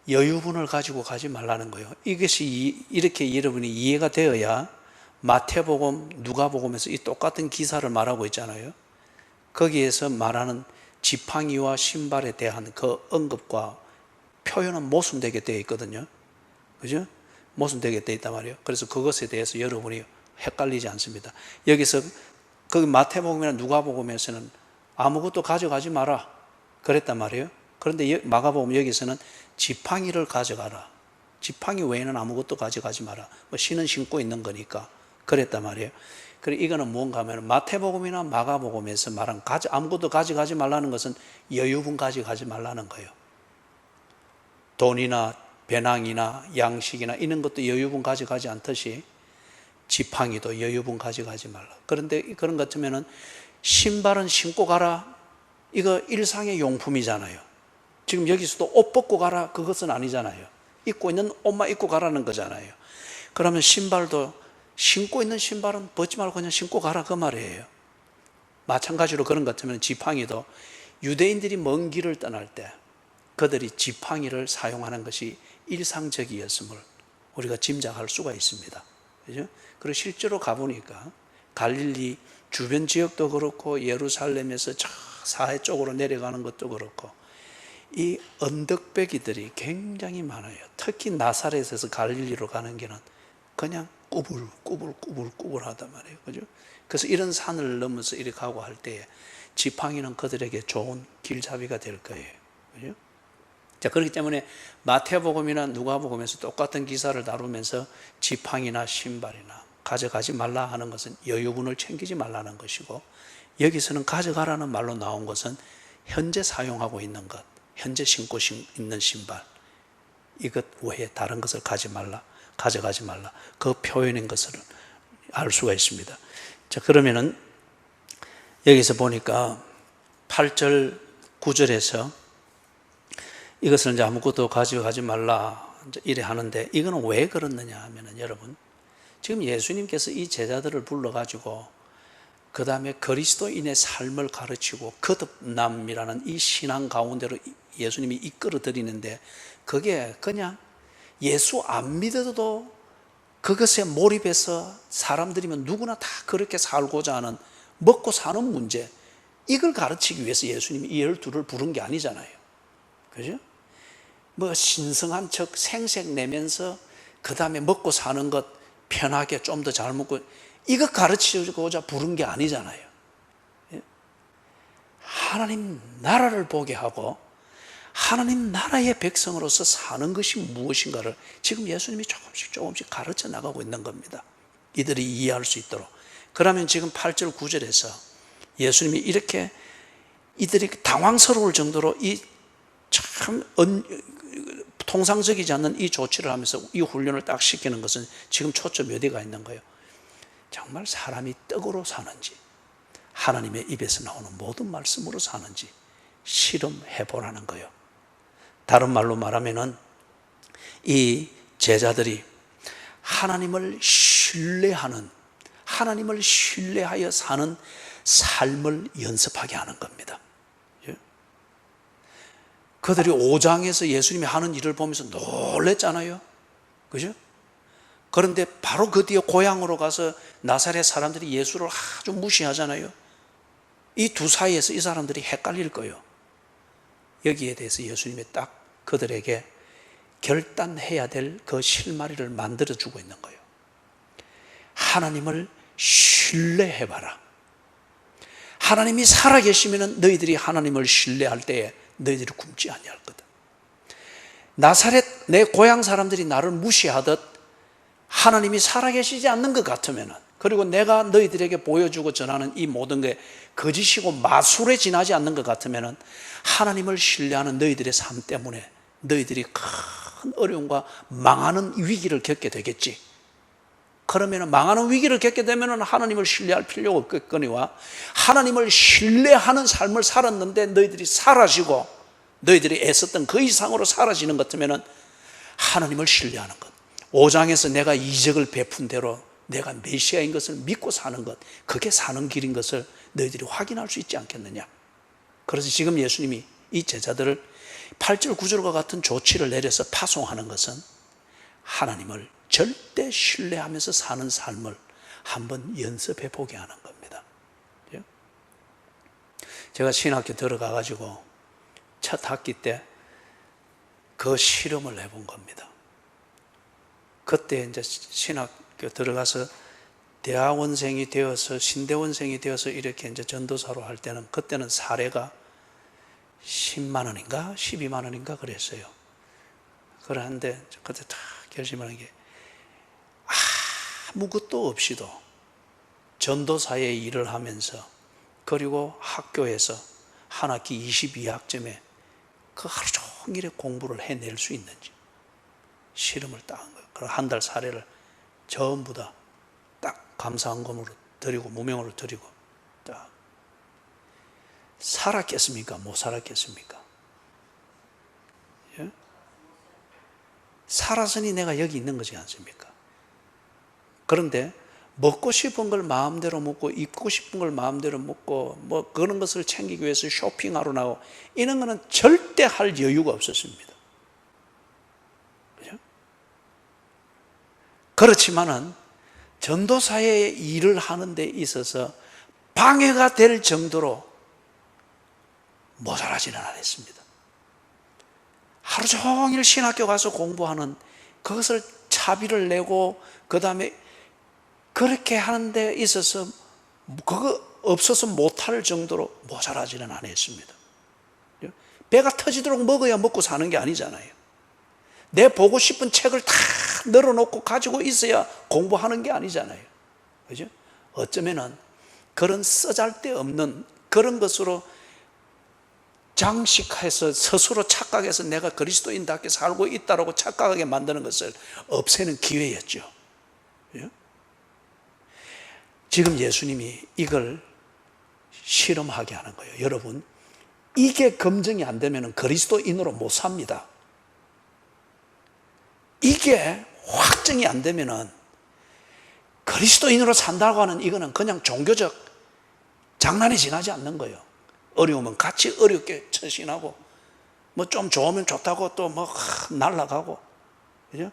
여유분을 가지고 가지 말라는 거예요. 이것이 이렇게 여러분이 이해가 되어야 마태복음, 누가복음에서 이 똑같은 기사를 말하고 있잖아요. 거기에서 말하는 지팡이와 신발에 대한 그 언급과 표현은 모순되게 되어 있거든요. 그죠? 모순되게 되어 있단 말이에요. 그래서 그것에 대해서 여러분이 헷갈리지 않습니다. 여기서 그 마태복음이나 누가복음에서는 아무것도 가져가지 마라 그랬단 말이에요. 그런데 마가복음 여기서는 지팡이를 가져가라. 지팡이 외에는 아무것도 가져가지 마라. 뭐 신은 신고 있는 거니까 그랬단 말이에요. 그래 이거는 뭔가 하면 마태복음이나 마가복음에서 말한 아무것도 가져가지 말라는 것은 여유분 가져가지 말라는 거예요. 돈이나 배낭이나 양식이나 이런 것도 여유분 가져가지 않듯이 지팡이도 여유분 가져가지 말라. 그런데 그런 것 같으면은 신발은 신고 가라. 이거 일상의 용품이잖아요. 지금 여기서도 옷 벗고 가라. 그것은 아니잖아요. 입고 있는 옷만 입고 가라는 거잖아요. 그러면 신발도 신고 있는 신발은 벗지 말고 그냥 신고 가라 그 말이에요. 마찬가지로 그런 것 같으면 지팡이도 유대인들이 먼 길을 떠날 때 그들이 지팡이를 사용하는 것이 일상적이었음을 우리가 짐작할 수가 있습니다. 그죠? 그리고 실제로 가보니까 갈릴리 주변 지역도 그렇고 예루살렘에서 저 사해 쪽으로 내려가는 것도 그렇고 이 언덕배기들이 굉장히 많아요. 특히 나사렛에서 갈릴리로 가는 길은 그냥 꾸불꾸불하단 말이에요. 그죠? 그래서 이런 산을 넘어서 이렇게 가고 할 때에 지팡이는 그들에게 좋은 길잡이가 될 거예요. 그죠? 자, 그렇기 때문에 마태복음이나 누가복음에서 똑같은 기사를 다루면서 지팡이나 신발이나 가져가지 말라 하는 것은 여유분을 챙기지 말라는 것이고, 여기서는 가져가라는 말로 나온 것은 현재 사용하고 있는 것, 현재 신고 있는 신발, 이것 외에 다른 것을 가져가지 말라. 그 표현인 것을 알 수가 있습니다. 자, 그러면은 여기서 보니까 8절, 9절에서 이것을 이제 아무것도 가져가지 말라 이래 하는데, 이거는 왜 그렇느냐 하면은 여러분, 지금 예수님께서 이 제자들을 불러가지고 그 다음에 그리스도인의 삶을 가르치고 거듭남이라는 이 신앙 가운데로 예수님이 이끌어 드리는데, 그게 그냥 예수 안 믿어도 그것에 몰입해서 사람들이면 누구나 다 그렇게 살고자 하는 먹고 사는 문제, 이걸 가르치기 위해서 예수님이 이 12를 부른 게 아니잖아요. 그죠? 뭐 신성한 척 생색 내면서 그 다음에 먹고 사는 것 편하게 좀 더 잘 먹고, 이거 가르치고자 부른 게 아니잖아요. 하나님 나라를 보게 하고 하나님 나라의 백성으로서 사는 것이 무엇인가를 지금 예수님이 조금씩 가르쳐 나가고 있는 겁니다. 이들이 이해할 수 있도록. 그러면 지금 8절 9절에서 예수님이 이렇게 이들이 당황스러울 정도로 이 참 통상적이지 않는 이 조치를 하면서 이 훈련을 딱 시키는 것은 지금 초점이 어디가 있는 거예요? 정말 사람이 떡으로 사는지 하나님의 입에서 나오는 모든 말씀으로 사는지 실험해 보라는 거예요. 다른 말로 말하면은 이 제자들이 하나님을 신뢰하여 사는 삶을 연습하게 하는 겁니다. 그들이 5장에서 예수님이 하는 일을 보면서 놀랬잖아요. 그죠? 그런데 바로 그 뒤에 고향으로 가서 나사렛 사람들이 예수를 아주 무시하잖아요. 이 두 사이에서 이 사람들이 헷갈릴 거예요. 여기에 대해서 예수님이 딱 그들에게 결단해야 될 그 실마리를 만들어주고 있는 거예요. 하나님을 신뢰해봐라. 하나님이 살아계시면 너희들이 하나님을 신뢰할 때에 너희들이 굶지 아니할 거다. 나사렛 내 고향 사람들이 나를 무시하듯 하나님이 살아계시지 않는 것 같으면, 그리고 내가 너희들에게 보여주고 전하는 이 모든 게 거짓이고 마술에 지나지 않는 것 같으면 하나님을 신뢰하는 너희들의 삶 때문에 너희들이 큰 어려움과 망하는 위기를 겪게 되겠지. 그러면 망하는 위기를 겪게 되면 하나님을 신뢰할 필요가 없겠거니와, 하나님을 신뢰하는 삶을 살았는데 너희들이 사라지고 너희들이 애썼던 그 이상으로 사라지는 것 같으면 하나님을 신뢰하는 것, 5장에서 내가 이적을 베푼 대로 내가 메시아인 것을 믿고 사는 것, 그게 사는 길인 것을 너희들이 확인할 수 있지 않겠느냐. 그래서 지금 예수님이 이 제자들을 8절 9절과 같은 조치를 내려서 파송하는 것은 하나님을 절대 신뢰하면서 사는 삶을 한번 연습해 보게 하는 겁니다. 제가 신학교 들어가가지고 첫 학기 때 그 실험을 해본 겁니다. 그때 이제 신학교 들어가서 대학원생이 되어서 신대원생이 되어서 이렇게 이제 전도사로 할 때는, 그때는 사례가 10만 원인가 12만 원인가 그랬어요. 그런데 그때 다 결심하는 게 아무것도 없이도 전도사의 일을 하면서, 그리고 학교에서 한 학기 22학점에 그 하루 종일의 공부를 해낼 수 있는지 실험을 딱 한 거예요. 그리고 한 달 사례를 전부 다 딱 감사헌금으로 드리고 무명으로 드리고, 딱 살았겠습니까? 못 살았겠습니까? 예? 살았으니 내가 여기 있는 거지 않습니까? 그런데 먹고 싶은 걸 마음대로 먹고 입고 싶은 걸 마음대로 먹고 뭐 그런 것을 챙기기 위해서 쇼핑하러 나오고 이런 거는 절대 할 여유가 없었습니다. 그죠? 그렇지만은 전도사의 일을 하는 데 있어서 방해가 될 정도로 모자라지는 않았습니다. 하루 종일 신학교 가서 공부하는 그것을 차비를 내고 그 다음에 그렇게 하는 데 있어서 그거 없어서 못할 정도로 모자라지는 않았습니다. 배가 터지도록 먹어야 먹고 사는 게 아니잖아요. 내 보고 싶은 책을 다 늘어놓고 가지고 있어야 공부하는 게 아니잖아요. 그죠? 어쩌면은 그런 쓰잘데없는 그런 것으로 장식해서 스스로 착각해서 내가 그리스도인답게 살고 있다고 착각하게 만드는 것을 없애는 기회였죠. 그죠? 지금 예수님이 이걸 실험하게 하는 거예요. 여러분, 이게 검증이 안 되면 그리스도인으로 못 삽니다. 이게 확정이 안 되면 그리스도인으로 산다고 하는 이거는 그냥 종교적 장난에 지나지 않는 거예요. 어려우면 같이 어렵게 처신하고, 뭐 좀 좋으면 좋다고 또 뭐 날아가고, 그죠?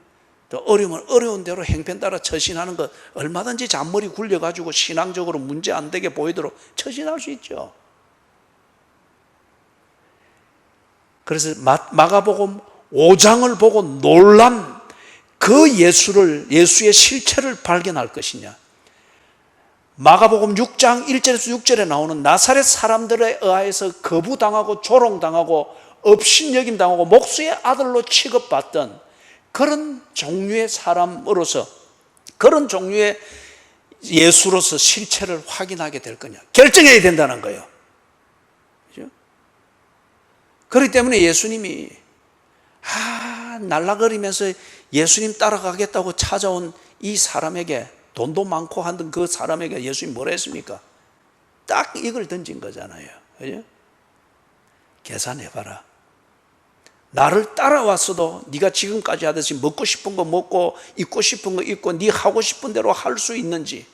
또 어려우면 어려운 대로 행편 따라 처신하는 것, 얼마든지 잔머리 굴려가지고 신앙적으로 문제 안 되게 보이도록 처신할 수 있죠. 그래서 마가복음 5장을 보고 놀란 그 예수의 실체를 발견할 것이냐. 마가복음 6장 1절에서 6절에 나오는 나사렛 사람들에 의해서 거부당하고 조롱당하고 업신여김당하고 목수의 아들로 취급받던 그런 종류의 사람으로서, 그런 종류의 예수로서 실체를 확인하게 될 거냐. 결정해야 된다는 거예요. 그렇죠? 그렇기 때문에 예수님이 날라거리면서 예수님 따라가겠다고 찾아온 이 사람에게, 돈도 많고 하던 그 사람에게 예수님이 뭐라 했습니까? 딱 이걸 던진 거잖아요. 그죠? 계산해봐라. 나를 따라왔어도 네가 지금까지 하듯이 먹고 싶은 거 먹고 입고 싶은 거 입고 네 하고 싶은 대로 할 수 있는지,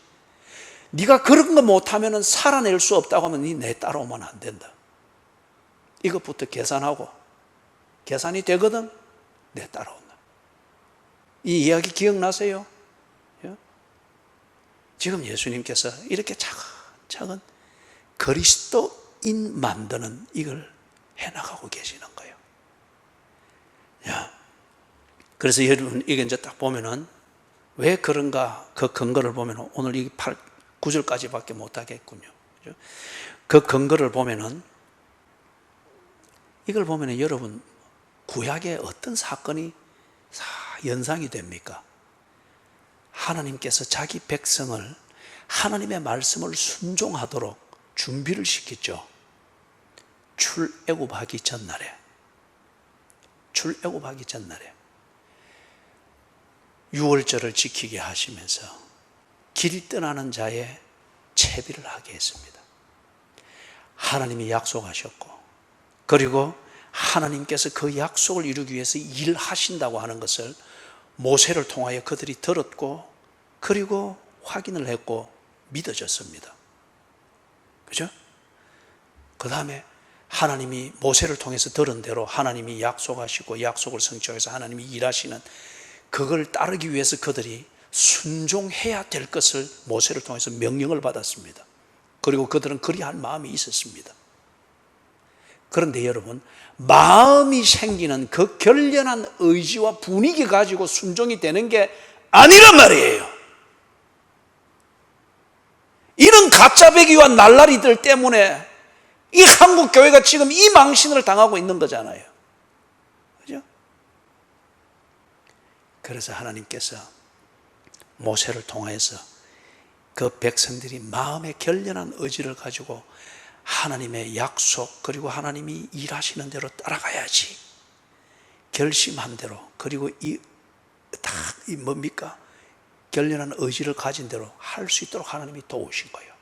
네가 그런 거 못하면 살아낼 수 없다고 하면 네 따라오면 안 된다. 이것부터 계산하고 계산이 되거든 내 따라온다. 이 이야기 기억나세요? 지금 예수님께서 이렇게 차근차근 그리스도인 만드는 이걸 해나가고 계시는 거예요. 그래서 여러분 이게 이제 딱 보면은 왜 그런가 그 근거를 보면 오늘 이 9절까지밖에 못하겠군요. 그 근거를 보면은 이걸 보면은 여러분 구약의 어떤 사건이 연상이 됩니까? 하나님께서 자기 백성을 하나님의 말씀을 순종하도록 준비를 시켰죠. 출애굽하기 전날에 유월절을 지키게 하시면서 길 떠나는 자의 채비를 하게 했습니다. 하나님이 약속하셨고 그리고 하나님께서 그 약속을 이루기 위해서 일하신다고 하는 것을 모세를 통하여 그들이 들었고 그리고 확인을 했고 믿어졌습니다. 그죠? 그 다음에 하나님이 모세를 통해서 들은 대로 하나님이 약속하시고 약속을 성취해서 하나님이 일하시는 그걸 따르기 위해서 그들이 순종해야 될 것을 모세를 통해서 명령을 받았습니다. 그리고 그들은 그리할 마음이 있었습니다. 그런데 여러분 마음이 생기는 그 결연한 의지와 분위기 가지고 순종이 되는 게 아니란 말이에요. 이런 가짜배기와 날라리들 때문에 이 한국 교회가 지금 이 망신을 당하고 있는 거잖아요. 그죠? 그래서 하나님께서 모세를 통해서 그 백성들이 마음의 결연한 의지를 가지고 하나님의 약속 그리고 하나님이 일하시는 대로 따라가야지 결심한 대로 그리고 이 뭡니까? 결연한 의지를 가진 대로 할 수 있도록 하나님이 도우신 거예요.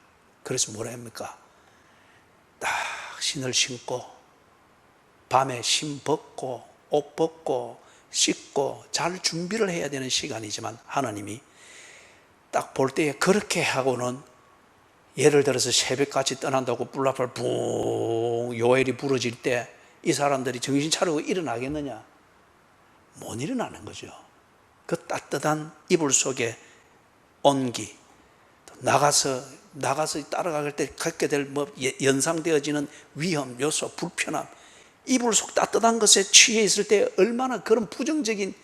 그래서 뭐라 합니까? 딱 신을 신고 밤에 신 벗고 옷 벗고 씻고 잘 준비를 해야 되는 시간이지만 하나님이 딱 볼 때에 그렇게 하고는 예를 들어서 새벽같이 떠난다고 뿔라팔 붕 요엘이 부러질 때 이 사람들이 정신 차리고 일어나겠느냐? 못 일어나는 거죠. 그 따뜻한 이불 속에 온기 나가서 따라갈 때 갖게 될 연상되어지는 위험 요소 불편함 이불 속 따뜻한 것에 취해 있을 때 얼마나 그런 부정적인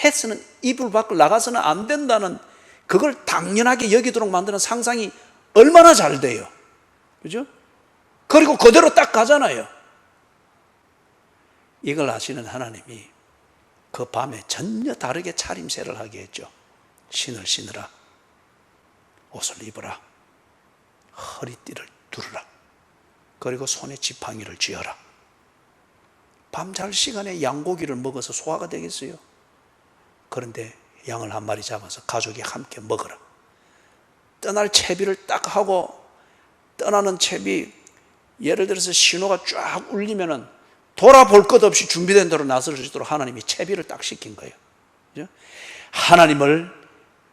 해서는 이불 밖을 나가서는 안 된다는 그걸 당연하게 여기도록 만드는 상상이 얼마나 잘 돼요. 그죠? 그리고 그대로 딱 가잖아요. 이걸 아시는 하나님이 그 밤에 전혀 다르게 차림새를 하게 했죠. 신을 신으라. 옷을 입으라. 허리띠를 두르라. 그리고 손에 지팡이를 쥐어라. 밤잘 시간에 양고기를 먹어서 소화가 되겠어요? 그런데 양을 한 마리 잡아서 가족이 함께 먹어라. 떠날 채비를 딱 하고 떠나는 채비 예를 들어서 신호가 쫙 울리면은 돌아볼 것 없이 준비된 대로 나설 수 있도록 하나님이 채비를 딱 시킨 거예요. 그죠? 하나님을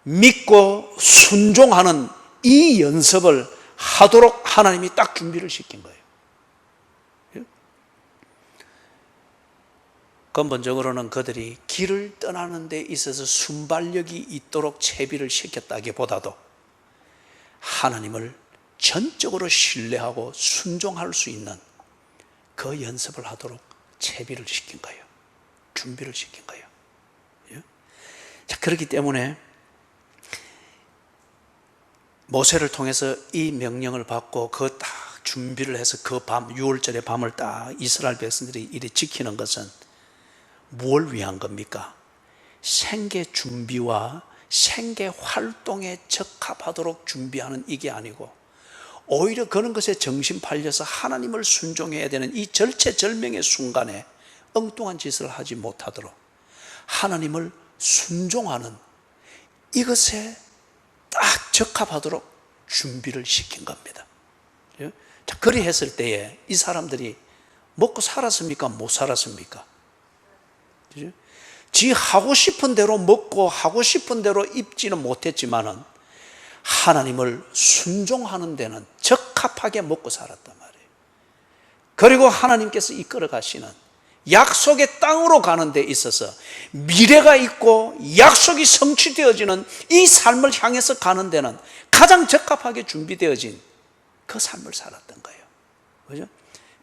믿고 순종하는 이 연습을 하도록 하나님이 딱 준비를 시킨 거예요. 근본적으로는 그들이 길을 떠나는 데 있어서 순발력이 있도록 채비를 시켰다기보다도 하나님을 전적으로 신뢰하고 순종할 수 있는 그 연습을 하도록 채비를 시킨 거예요. 준비를 시킨 거예요. 자, 그렇기 때문에 모세를 통해서 이 명령을 받고 그 딱 준비를 해서 그 밤, 6월절의 밤을 딱 이스라엘 백성들이 이리 지키는 것은 무엇을 위한 겁니까? 생계 준비와 생계 활동에 적합하도록 준비하는 이게 아니고 오히려 그런 것에 정신 팔려서 하나님을 순종해야 되는 이 절체절명의 순간에 엉뚱한 짓을 하지 못하도록 하나님을 순종하는 이것에 딱 적합하도록 준비를 시킨 겁니다. 자, 그리 했을 때에 이 사람들이 먹고 살았습니까? 못 살았습니까? 그죠? 지 하고 싶은 대로 먹고 하고 싶은 대로 입지는 못했지만은 하나님을 순종하는 데는 적합하게 먹고 살았단 말이에요. 그리고 하나님께서 이끌어 가시는 약속의 땅으로 가는 데 있어서 미래가 있고 약속이 성취되어지는 이 삶을 향해서 가는 데는 가장 적합하게 준비되어진 그 삶을 살았던 거예요. 그죠?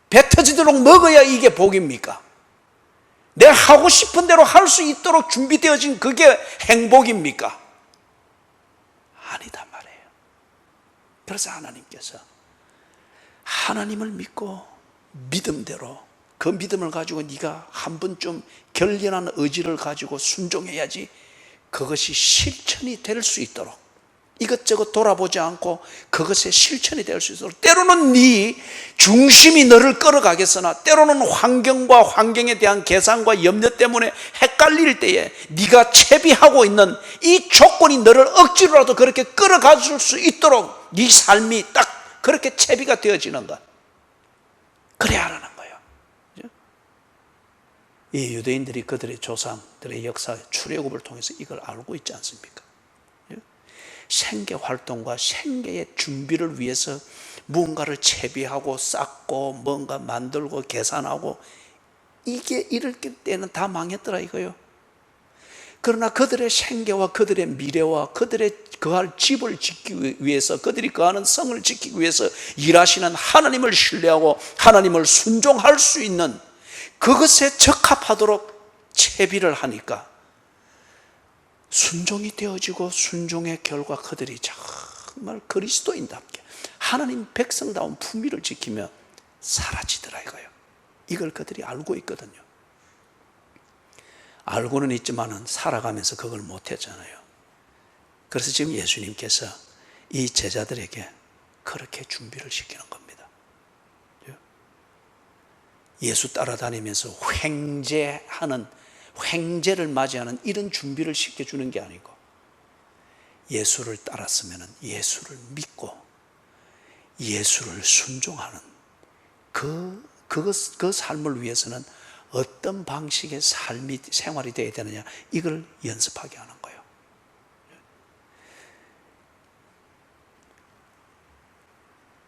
배 터지도록 먹어야 이게 복입니까? 내가 하고 싶은 대로 할 수 있도록 준비되어진 그게 행복입니까? 아니다 말이에요. 그래서 하나님께서 하나님을 믿고 믿음대로 그 믿음을 가지고 네가 한 번쯤 결연한 의지를 가지고 순종해야지 그것이 실천이 될 수 있도록, 이것저것 돌아보지 않고 그것의 실천이 될 수 있도록, 때로는 네 중심이 너를 끌어가겠으나 때로는 환경과 환경에 대한 계산과 염려 때문에 헷갈릴 때에 네가 채비하고 있는 이 조건이 너를 억지로라도 그렇게 끌어가줄 수 있도록 네 삶이 딱 그렇게 채비가 되어지는 것, 그래야 하는 거예요. 이 유대인들이 그들의 조상들의 역사 출애굽을 통해서 이걸 알고 있지 않습니까? 생계 활동과 생계의 준비를 위해서 무언가를 채비하고 쌓고 뭔가 만들고 계산하고, 이게 이럴 때는 다 망했더라 이거요. 그러나 그들의 생계와 그들의 미래와 그들의 거할 집을 지키기 위해서, 그들이 거하는 성을 지키기 위해서 일하시는 하나님을 신뢰하고 하나님을 순종할 수 있는 그것에 적합하도록 채비를 하니까 순종이 되어지고, 순종의 결과 그들이 정말 그리스도인답게 하나님 백성다운 품위를 지키며 사라지더라 이거예요. 이걸 그들이 알고 있거든요. 알고는 있지만은 살아가면서 그걸 못했잖아요. 그래서 지금 예수님께서 이 제자들에게 그렇게 준비를 시키는 겁니다. 예수 따라다니면서 횡재를 맞이하는 이런 준비를 시켜주는 게 아니고, 예수를 따랐으면 예수를 믿고 예수를 순종하는 그 삶을 위해서는 어떤 방식의 삶이 생활이 되어야 되느냐, 이걸 연습하게 하는 거예요.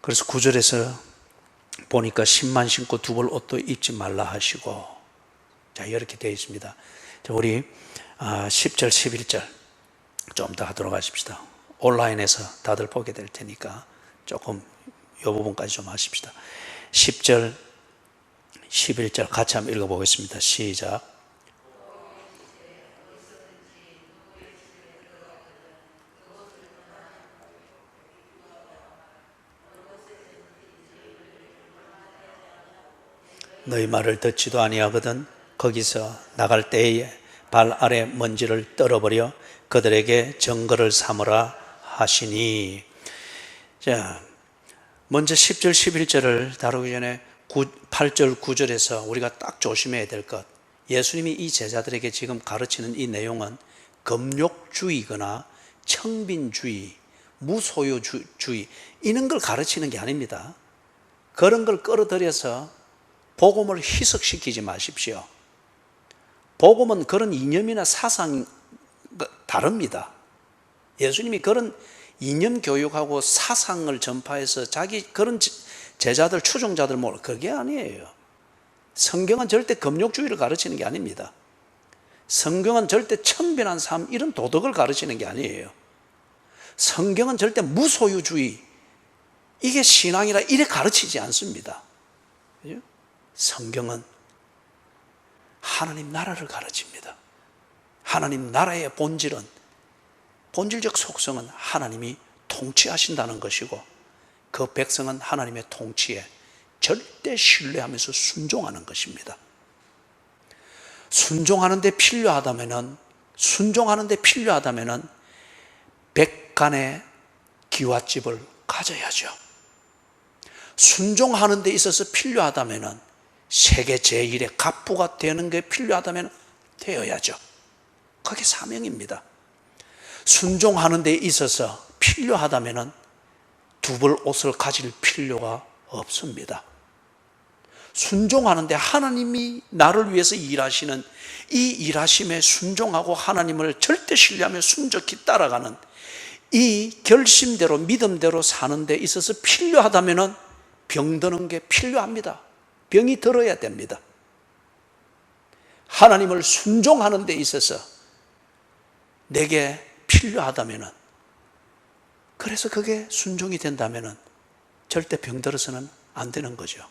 그래서 9절에서 보니까 신만 신고 두 벌 옷도 입지 말라 하시고, 자 이렇게 되어 있습니다. 자, 우리 10절 11절 좀 더 하도록 하십시다. 온라인에서 다들 보게 될 테니까 조금 이 부분까지 좀 하십시다. 10절 11절 같이 한번 읽어보겠습니다. 시작. 너희 말을 듣지도 아니하거든 거기서 나갈 때에 발 아래 먼지를 떨어버려 그들에게 증거를 삼으라 하시니. 자, 먼저 10절 11절을 다루기 전에 8절 9절에서 우리가 딱 조심해야 될 것, 예수님이 이 제자들에게 지금 가르치는 이 내용은 금욕주의거나 청빈주의, 무소유주의 이런 걸 가르치는 게 아닙니다. 그런 걸 끌어들여서 복음을 희석시키지 마십시오. 복음은 그런 이념이나 사상이 다릅니다. 예수님이 그런 이념 교육하고 사상을 전파해서 자기 그런 제자들, 추종자들 모르, 그게 아니에요. 성경은 절대 금욕주의를 가르치는 게 아닙니다. 성경은 절대 청빈한 삶, 이런 도덕을 가르치는 게 아니에요. 성경은 절대 무소유주의, 이게 신앙이라 이래 가르치지 않습니다. 그죠? 성경은 하나님 나라를 가르칩니다. 하나님 나라의 본질적 속성은 하나님이 통치하신다는 것이고, 그 백성은 하나님의 통치에 절대 신뢰하면서 순종하는 것입니다. 순종하는 데 필요하다면은 백간의 기와집을 가져야죠. 순종하는 데 있어서 필요하다면은 세계 제1의 갑부가 되는 게 필요하다면 되어야죠. 그게 사명입니다. 순종하는 데 있어서 필요하다면 두 벌 옷을 가질 필요가 없습니다. 순종하는데 하나님이 나를 위해서 일하시는 이 일하심에 순종하고 하나님을 절대 신뢰하며 순적히 따라가는 이 결심대로 믿음대로 사는 데 있어서 필요하다면 병드는 게 필요합니다. 병이 들어야 됩니다. 하나님을 순종하는 데 있어서 내게 필요하다면은, 그래서 그게 순종이 된다면은 절대 병들어서는 안 되는 거죠.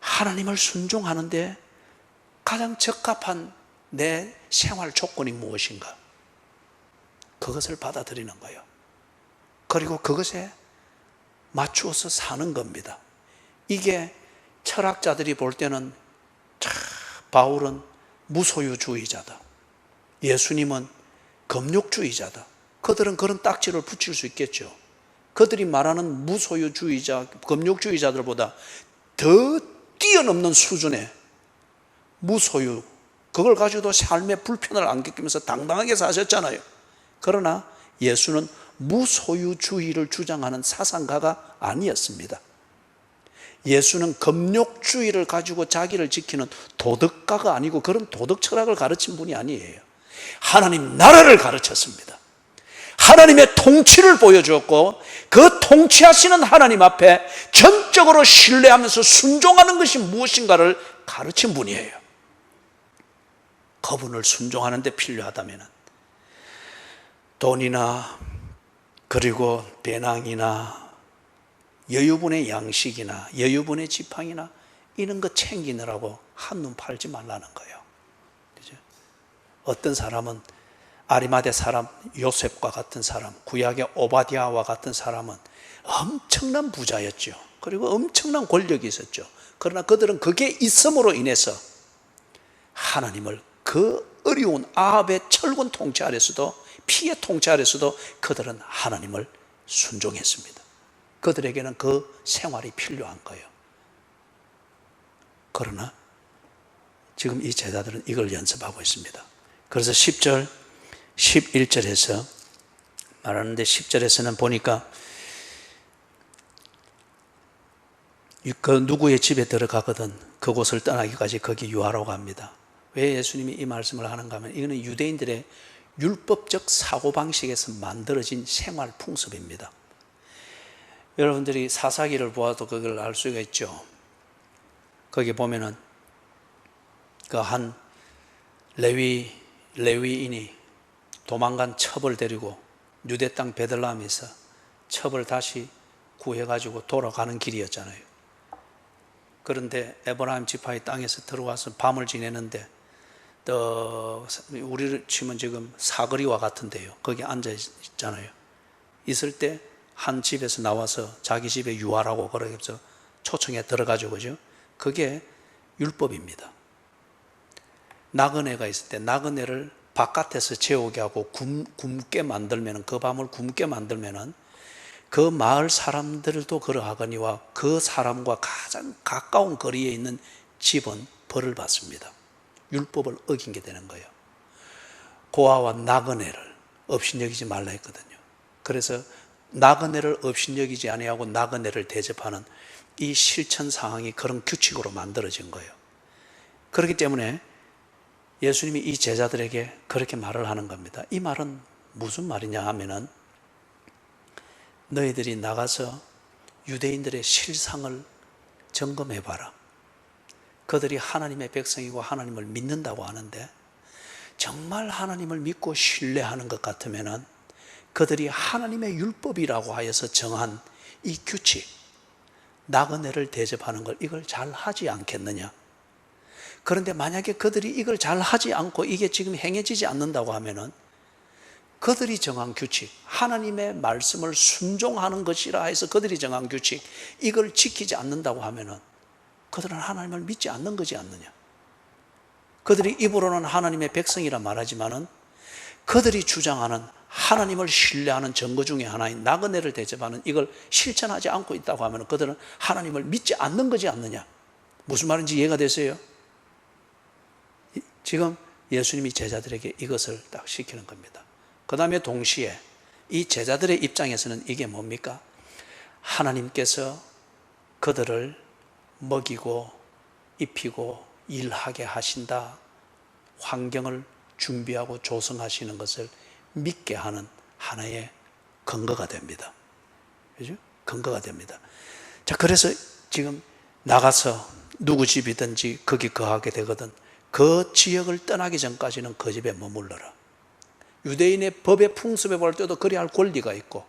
하나님을 순종하는데 가장 적합한 내 생활 조건이 무엇인가? 그것을 받아들이는 거예요. 그리고 그것에 맞추어서 사는 겁니다. 이게 철학자들이 볼 때는 바울은 무소유주의자다, 예수님은 금욕주의자다, 그들은 그런 딱지를 붙일 수 있겠죠. 그들이 말하는 무소유주의자, 금욕주의자들보다 더 뛰어넘는 수준의 무소유, 그걸 가지고도 삶의 불편을 안 겪으면서 당당하게 사셨잖아요. 그러나 예수는 무소유주의를 주장하는 사상가가 아니었습니다. 예수는 금욕주의를 가지고 자기를 지키는 도덕가가 아니고 그런 도덕 철학을 가르친 분이 아니에요. 하나님 나라를 가르쳤습니다. 하나님의 통치를 보여주었고 그 통치하시는 하나님 앞에 전적으로 신뢰하면서 순종하는 것이 무엇인가를 가르친 분이에요. 그분을 순종하는 데 필요하다면 돈이나 그리고 배낭이나 여유분의 양식이나 여유분의 지팡이나 이런 거 챙기느라고 한눈 팔지 말라는 거예요. 그죠? 어떤 사람은 아리마대 사람 요셉과 같은 사람, 구약의 오바댜와 같은 사람은 엄청난 부자였죠. 그리고 엄청난 권력이 있었죠. 그러나 그들은 그게 있음으로 인해서 하나님을 그 어려운 아합의 철군 통치 아래서도, 피의 통치 아래서도 그들은 하나님을 순종했습니다. 그들에게는 그 생활이 필요한 거예요. 그러나 지금 이 제자들은 이걸 연습하고 있습니다. 그래서 10절, 11절에서 말하는데 10절에서는 보니까 그 누구의 집에 들어가거든 그곳을 떠나기까지 거기 유하라고 합니다. 왜 예수님이 이 말씀을 하는가 하면 이거는 유대인들의 율법적 사고방식에서 만들어진 생활 풍습입니다. 여러분들이 사사기를 보아도 그걸 알 수가 있죠. 거기 보면은 그 한 레위인이 도망간 첩을 데리고 유대 땅 베들레헴에서 첩을 다시 구해가지고 돌아가는 길이었잖아요. 그런데 에브라임 지파의 땅에서 들어와서 밤을 지내는데 또 우리를 치면 지금 사거리와 같은데요. 거기 앉아 있잖아요. 있을 때 한 집에서 나와서 자기 집에 유하라고 그러면서 초청에 들어가죠. 그죠? 그게 율법입니다. 나그네가 있을 때 나그네를 바깥에서 재우게 하고 굶게 만들면, 그 밤을 굶게 만들면 그 마을 사람들도 그러하거니와 그 사람과 가장 가까운 거리에 있는 집은 벌을 받습니다. 율법을 어긴 게 되는 거예요. 고아와 나그네를 업신여기지 말라 했거든요. 그래서 나그네를 업신여기지 아니하고 나그네를 대접하는 이 실천 상황이 그런 규칙으로 만들어진 거예요. 그렇기 때문에 예수님이 이 제자들에게 그렇게 말을 하는 겁니다. 이 말은 무슨 말이냐 하면은 너희들이 나가서 유대인들의 실상을 점검해봐라. 그들이 하나님의 백성이고 하나님을 믿는다고 하는데 정말 하나님을 믿고 신뢰하는 것 같으면은 그들이 하나님의 율법이라고 하여서 정한 이 규칙, 나그네를 대접하는 걸 이걸 잘 하지 않겠느냐. 그런데 만약에 그들이 이걸 잘 하지 않고 이게 지금 행해지지 않는다고 하면은 그들이 정한 규칙, 하나님의 말씀을 순종하는 것이라 해서 그들이 정한 규칙, 이걸 지키지 않는다고 하면은 그들은 하나님을 믿지 않는 거지 않느냐. 그들이 입으로는 하나님의 백성이라 말하지만은 그들이 주장하는 하나님을 신뢰하는 증거 중에 하나인 나그네를 대접하는 이걸 실천하지 않고 있다고 하면 그들은 하나님을 믿지 않는 거지 않느냐. 무슨 말인지 이해가 되세요? 지금 예수님이 제자들에게 이것을 딱 시키는 겁니다. 그 다음에 동시에 이 제자들의 입장에서는 이게 뭡니까? 하나님께서 그들을 먹이고 입히고 일하게 하신다, 환경을 준비하고 조성하시는 것을 믿게 하는 하나의 근거가 됩니다. 그죠? 근거가 됩니다. 자, 그래서 지금 나가서 누구 집이든지 거기 거하게 되거든 그 지역을 떠나기 전까지는 그 집에 머물러라. 유대인의 법의 풍습에 볼 때도 그리 할 권리가 있고,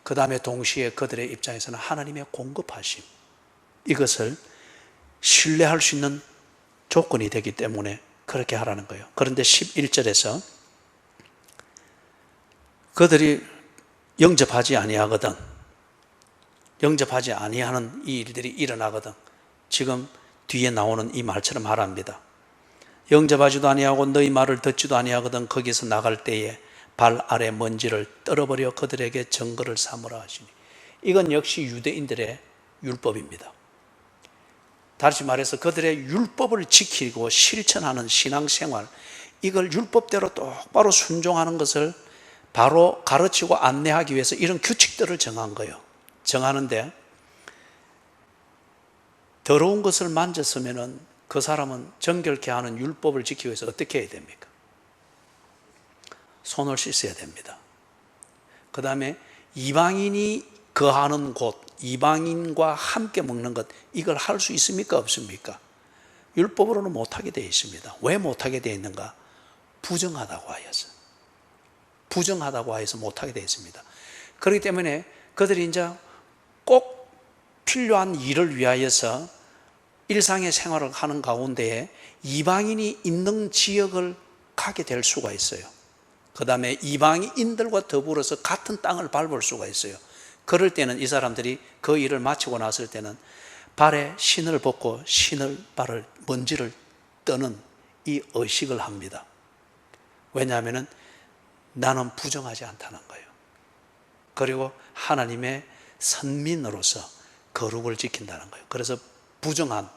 그 다음에 동시에 그들의 입장에서는 하나님의 공급하심, 이것을 신뢰할 수 있는 조건이 되기 때문에 그렇게 하라는 거예요. 그런데 11절에서 그들이 영접하지 아니하거든, 영접하지 아니하는 이 일들이 일어나거든, 지금 뒤에 나오는 이 말처럼 말합니다. 영접하지도 아니하고 너희 말을 듣지도 아니하거든 거기서 나갈 때에 발 아래 먼지를 떨어버려 그들에게 증거를 삼으라 하시니, 이건 역시 유대인들의 율법입니다. 다시 말해서 그들의 율법을 지키고 실천하는 신앙생활, 이걸 율법대로 똑바로 순종하는 것을 바로 가르치고 안내하기 위해서 이런 규칙들을 정한 거예요. 정하는데 더러운 것을 만졌으면 그 사람은 정결케 하는 율법을 지키기 위해서 어떻게 해야 됩니까? 손을 씻어야 됩니다. 그 다음에 이방인이 거하는 곳, 이방인과 함께 먹는 것, 이걸 할 수 있습니까? 없습니까? 율법으로는 못하게 되어 있습니다. 왜 못하게 되어 있는가? 부정하다고 하여서. 부정하다고 하여서 못하게 되어 있습니다. 그렇기 때문에 그들이 이제 꼭 필요한 일을 위하여서 일상의 생활을 하는 가운데에 이방인이 있는 지역을 가게 될 수가 있어요. 그 다음에 이방인들과 더불어서 같은 땅을 밟을 수가 있어요. 그럴 때는 이 사람들이 그 일을 마치고 났을 때는 발에 신을 벗고 신발을 먼지를 떠는 이 의식을 합니다. 왜냐하면 나는 부정하지 않다는 거예요. 그리고 하나님의 선민으로서 거룩을 지킨다는 거예요. 그래서 부정한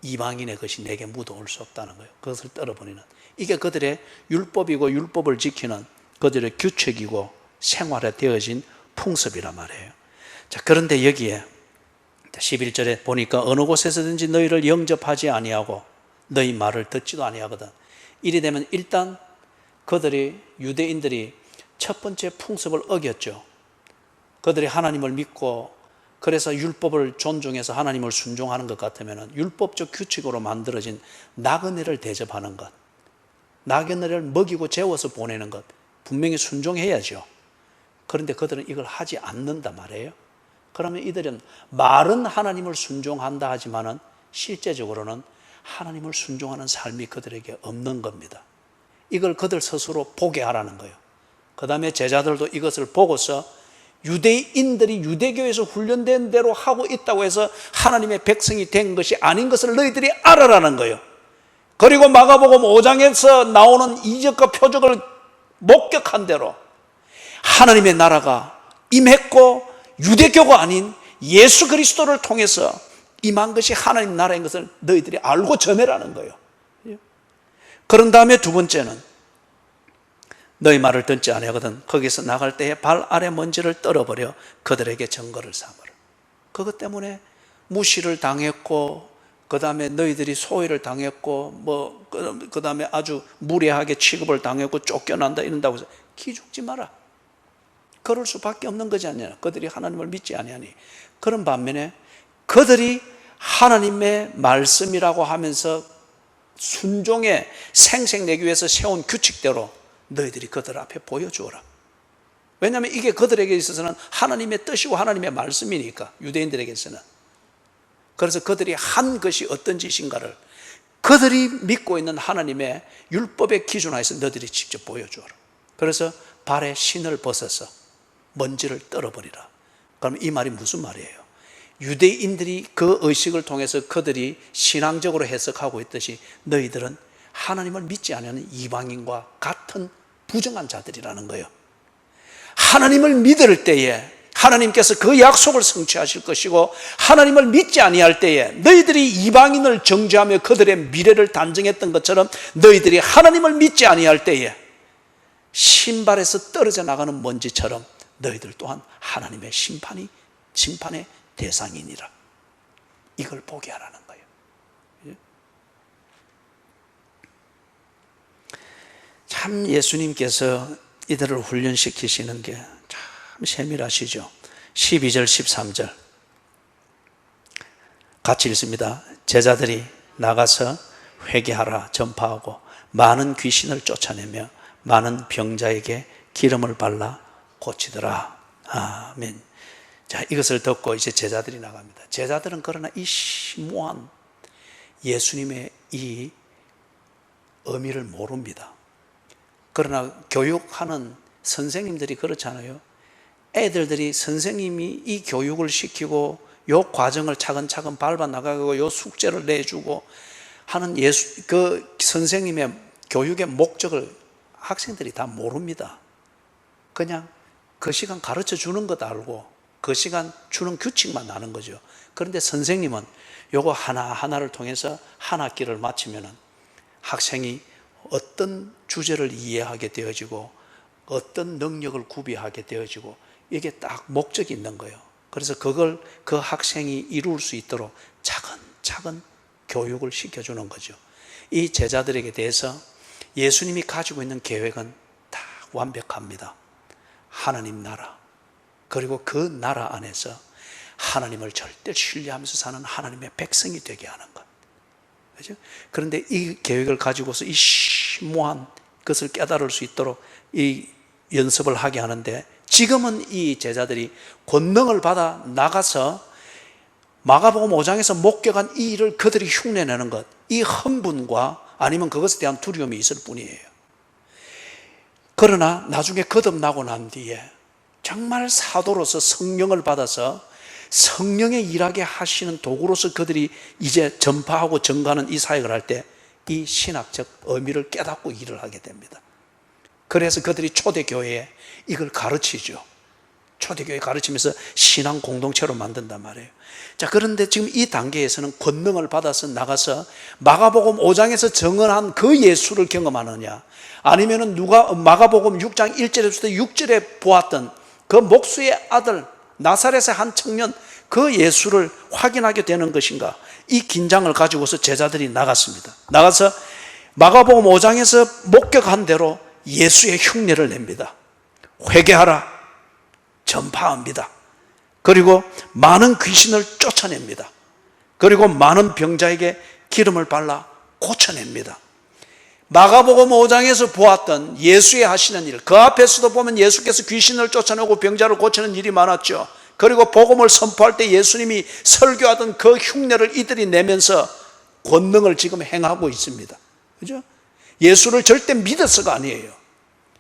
이방인의 것이 내게 묻어올 수 없다는 거예요. 그것을 떨어버리는, 이게 그들의 율법이고 율법을 지키는 그들의 규칙이고 생활에 되어진 풍습이란 말이에요. 자, 그런데 여기에 11절에 보니까 어느 곳에서든지 너희를 영접하지 아니하고 너희 말을 듣지도 아니하거든. 이리 되면 일단 그들이, 유대인들이 첫 번째 풍습을 어겼죠. 그들이 하나님을 믿고 그래서 율법을 존중해서 하나님을 순종하는 것 같으면 율법적 규칙으로 만들어진 나그네를 대접하는 것, 나그네를 먹이고 재워서 보내는 것, 분명히 순종해야죠. 그런데 그들은 이걸 하지 않는단 말이에요. 그러면 이들은 말은 하나님을 순종한다 하지만은 실제적으로는 하나님을 순종하는 삶이 그들에게 없는 겁니다. 이걸 그들 스스로 보게 하라는 거예요. 그 다음에 제자들도 이것을 보고서 유대인들이 유대교에서 훈련된 대로 하고 있다고 해서 하나님의 백성이 된 것이 아닌 것을 너희들이 알아라는 거예요. 그리고 마가복음 5장에서 나오는 이적과 표적을 목격한 대로 하나님의 나라가 임했고 유대교가 아닌 예수 그리스도를 통해서 임한 것이 하나님 나라인 것을 너희들이 알고 전해라는 거예요. 그런 다음에 두 번째는 너희 말을 듣지 아니하거든 거기서 나갈 때에 발 아래 먼지를 떨어버려 그들에게 증거를 삼으라. 그것 때문에 무시를 당했고 그 다음에 너희들이 소외를 당했고 그 다음에 아주 무례하게 취급을 당했고 쫓겨난다 이런다고 해서 기죽지 마라. 그럴 수밖에 없는 거지 않냐. 그들이 하나님을 믿지 아니하니. 그런 반면에 그들이 하나님의 말씀이라고 하면서 순종에 생색내기 위해서 세운 규칙대로 너희들이 그들 앞에 보여주어라. 왜냐하면 이게 그들에게 있어서는 하나님의 뜻이고 하나님의 말씀이니까, 유대인들에게서는. 그래서 그들이 한 것이 어떤 짓인가를 그들이 믿고 있는 하나님의 율법의 기준 하에서 너희들이 직접 보여주어라. 그래서 발에 신을 벗어서 먼지를 떨어버리라. 그럼 이 말이 무슨 말이에요? 유대인들이 그 의식을 통해서 그들이 신앙적으로 해석하고 있듯이 너희들은 하나님을 믿지 않는 이방인과 같은 부정한 자들이라는 거예요. 하나님을 믿을 때에 하나님께서 그 약속을 성취하실 것이고, 하나님을 믿지 아니할 때에 너희들이 이방인을 정죄하며 그들의 미래를 단정했던 것처럼 너희들이 하나님을 믿지 아니할 때에 신발에서 떨어져 나가는 먼지처럼 너희들 또한 하나님의 심판의 대상이니라. 이걸 보게 하라는 거예요. 참 예수님께서 이들을 훈련시키시는 게 참 세밀하시죠. 12절 13절 같이 읽습니다. 제자들이 나가서 회개하라 전파하고 많은 귀신을 쫓아내며 많은 병자에게 기름을 발라 고치더라. 아멘. 자, 이것을 듣고 이제 제자들이 나갑니다. 제자들은 그러나 이 심오한 예수님의 이 의미를 모릅니다. 그러나 교육하는 선생님들이 그렇잖아요. 애들들이 선생님이 이 교육을 시키고 요 과정을 차근차근 밟아 나가고 요 숙제를 내주고 하는 그 선생님의 교육의 목적을 학생들이 다 모릅니다. 그냥 그 시간 가르쳐 주는 것 알고 그 시간 주는 규칙만 아는 거죠. 그런데 선생님은 요거 하나하나를 통해서 한 학기를 마치면은 학생이 어떤 주제를 이해하게 되어지고 어떤 능력을 구비하게 되어지고 이게 딱 목적이 있는 거예요. 그래서 그걸 그 학생이 이룰 수 있도록 차근차근 교육을 시켜주는 거죠. 이 제자들에게 대해서 예수님이 가지고 있는 계획은 다 완벽합니다. 하나님 나라, 그리고 그 나라 안에서 하나님을 절대 신뢰하면서 사는 하나님의 백성이 되게 하는 것. 그렇죠? 그런데 이 계획을 가지고서 이 심오한 것을 깨달을 수 있도록 이 연습을 하게 하는데, 지금은 이 제자들이 권능을 받아 나가서 마가복음 5장에서 목격한 이 일을 그들이 흉내내는 것, 이 흥분과 아니면 그것에 대한 두려움이 있을 뿐이에요. 그러나 나중에 거듭나고 난 뒤에 정말 사도로서 성령을 받아서 성령의 일하게 하시는 도구로서 그들이 이제 전파하고 전가하는 이 사역을 할 때 이 신학적 의미를 깨닫고 일을 하게 됩니다. 그래서 그들이 초대교회에 이걸 가르치죠. 초대교회 가르치면서 신앙 공동체로 만든단 말이에요. 자, 그런데 지금 이 단계에서는 권능을 받아서 나가서 마가복음 5장에서 정언한 그 예수를 경험하느냐, 아니면은 마가복음 6장 1절에서 6절에 보았던 그 목수의 아들 나사렛의 한 청년 그 예수를 확인하게 되는 것인가, 이 긴장을 가지고서 제자들이 나갔습니다. 나가서 마가복음 5장에서 목격한 대로 예수의 흉내를 냅니다. 회개하라 전파합니다. 그리고 많은 귀신을 쫓아냅니다. 그리고 많은 병자에게 기름을 발라 고쳐냅니다. 마가복음 5장에서 보았던 예수의 하시는 일, 그 앞에서도 보면 예수께서 귀신을 쫓아내고 병자를 고치는 일이 많았죠. 그리고 복음을 선포할 때 예수님이 설교하던 그 흉내를 이들이 내면서 권능을 지금 행하고 있습니다. 그죠? 예수를 절대 믿어서가 아니에요.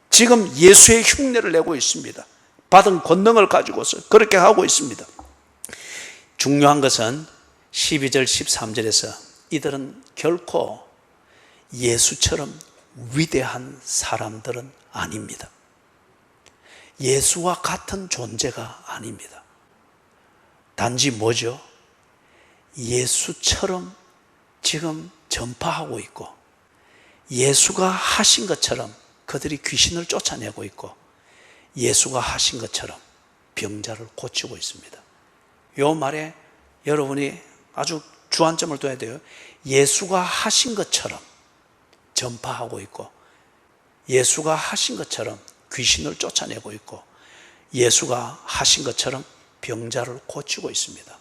지금 예수의 흉내를 내고 있습니다. 받은 권능을 가지고서 그렇게 하고 있습니다. 중요한 것은 12절 13절에서 이들은 결코 예수처럼 위대한 사람들은 아닙니다. 예수와 같은 존재가 아닙니다. 단지 뭐죠? 예수처럼 지금 전파하고 있고 예수가 하신 것처럼 그들이 귀신을 쫓아내고 있고 예수가 하신 것처럼 병자를 고치고 있습니다. 이 말에 여러분이 아주 주안점을 둬야 돼요. 예수가 하신 것처럼 전파하고 있고 예수가 하신 것처럼 귀신을 쫓아내고 있고 예수가 하신 것처럼 병자를 고치고 있습니다.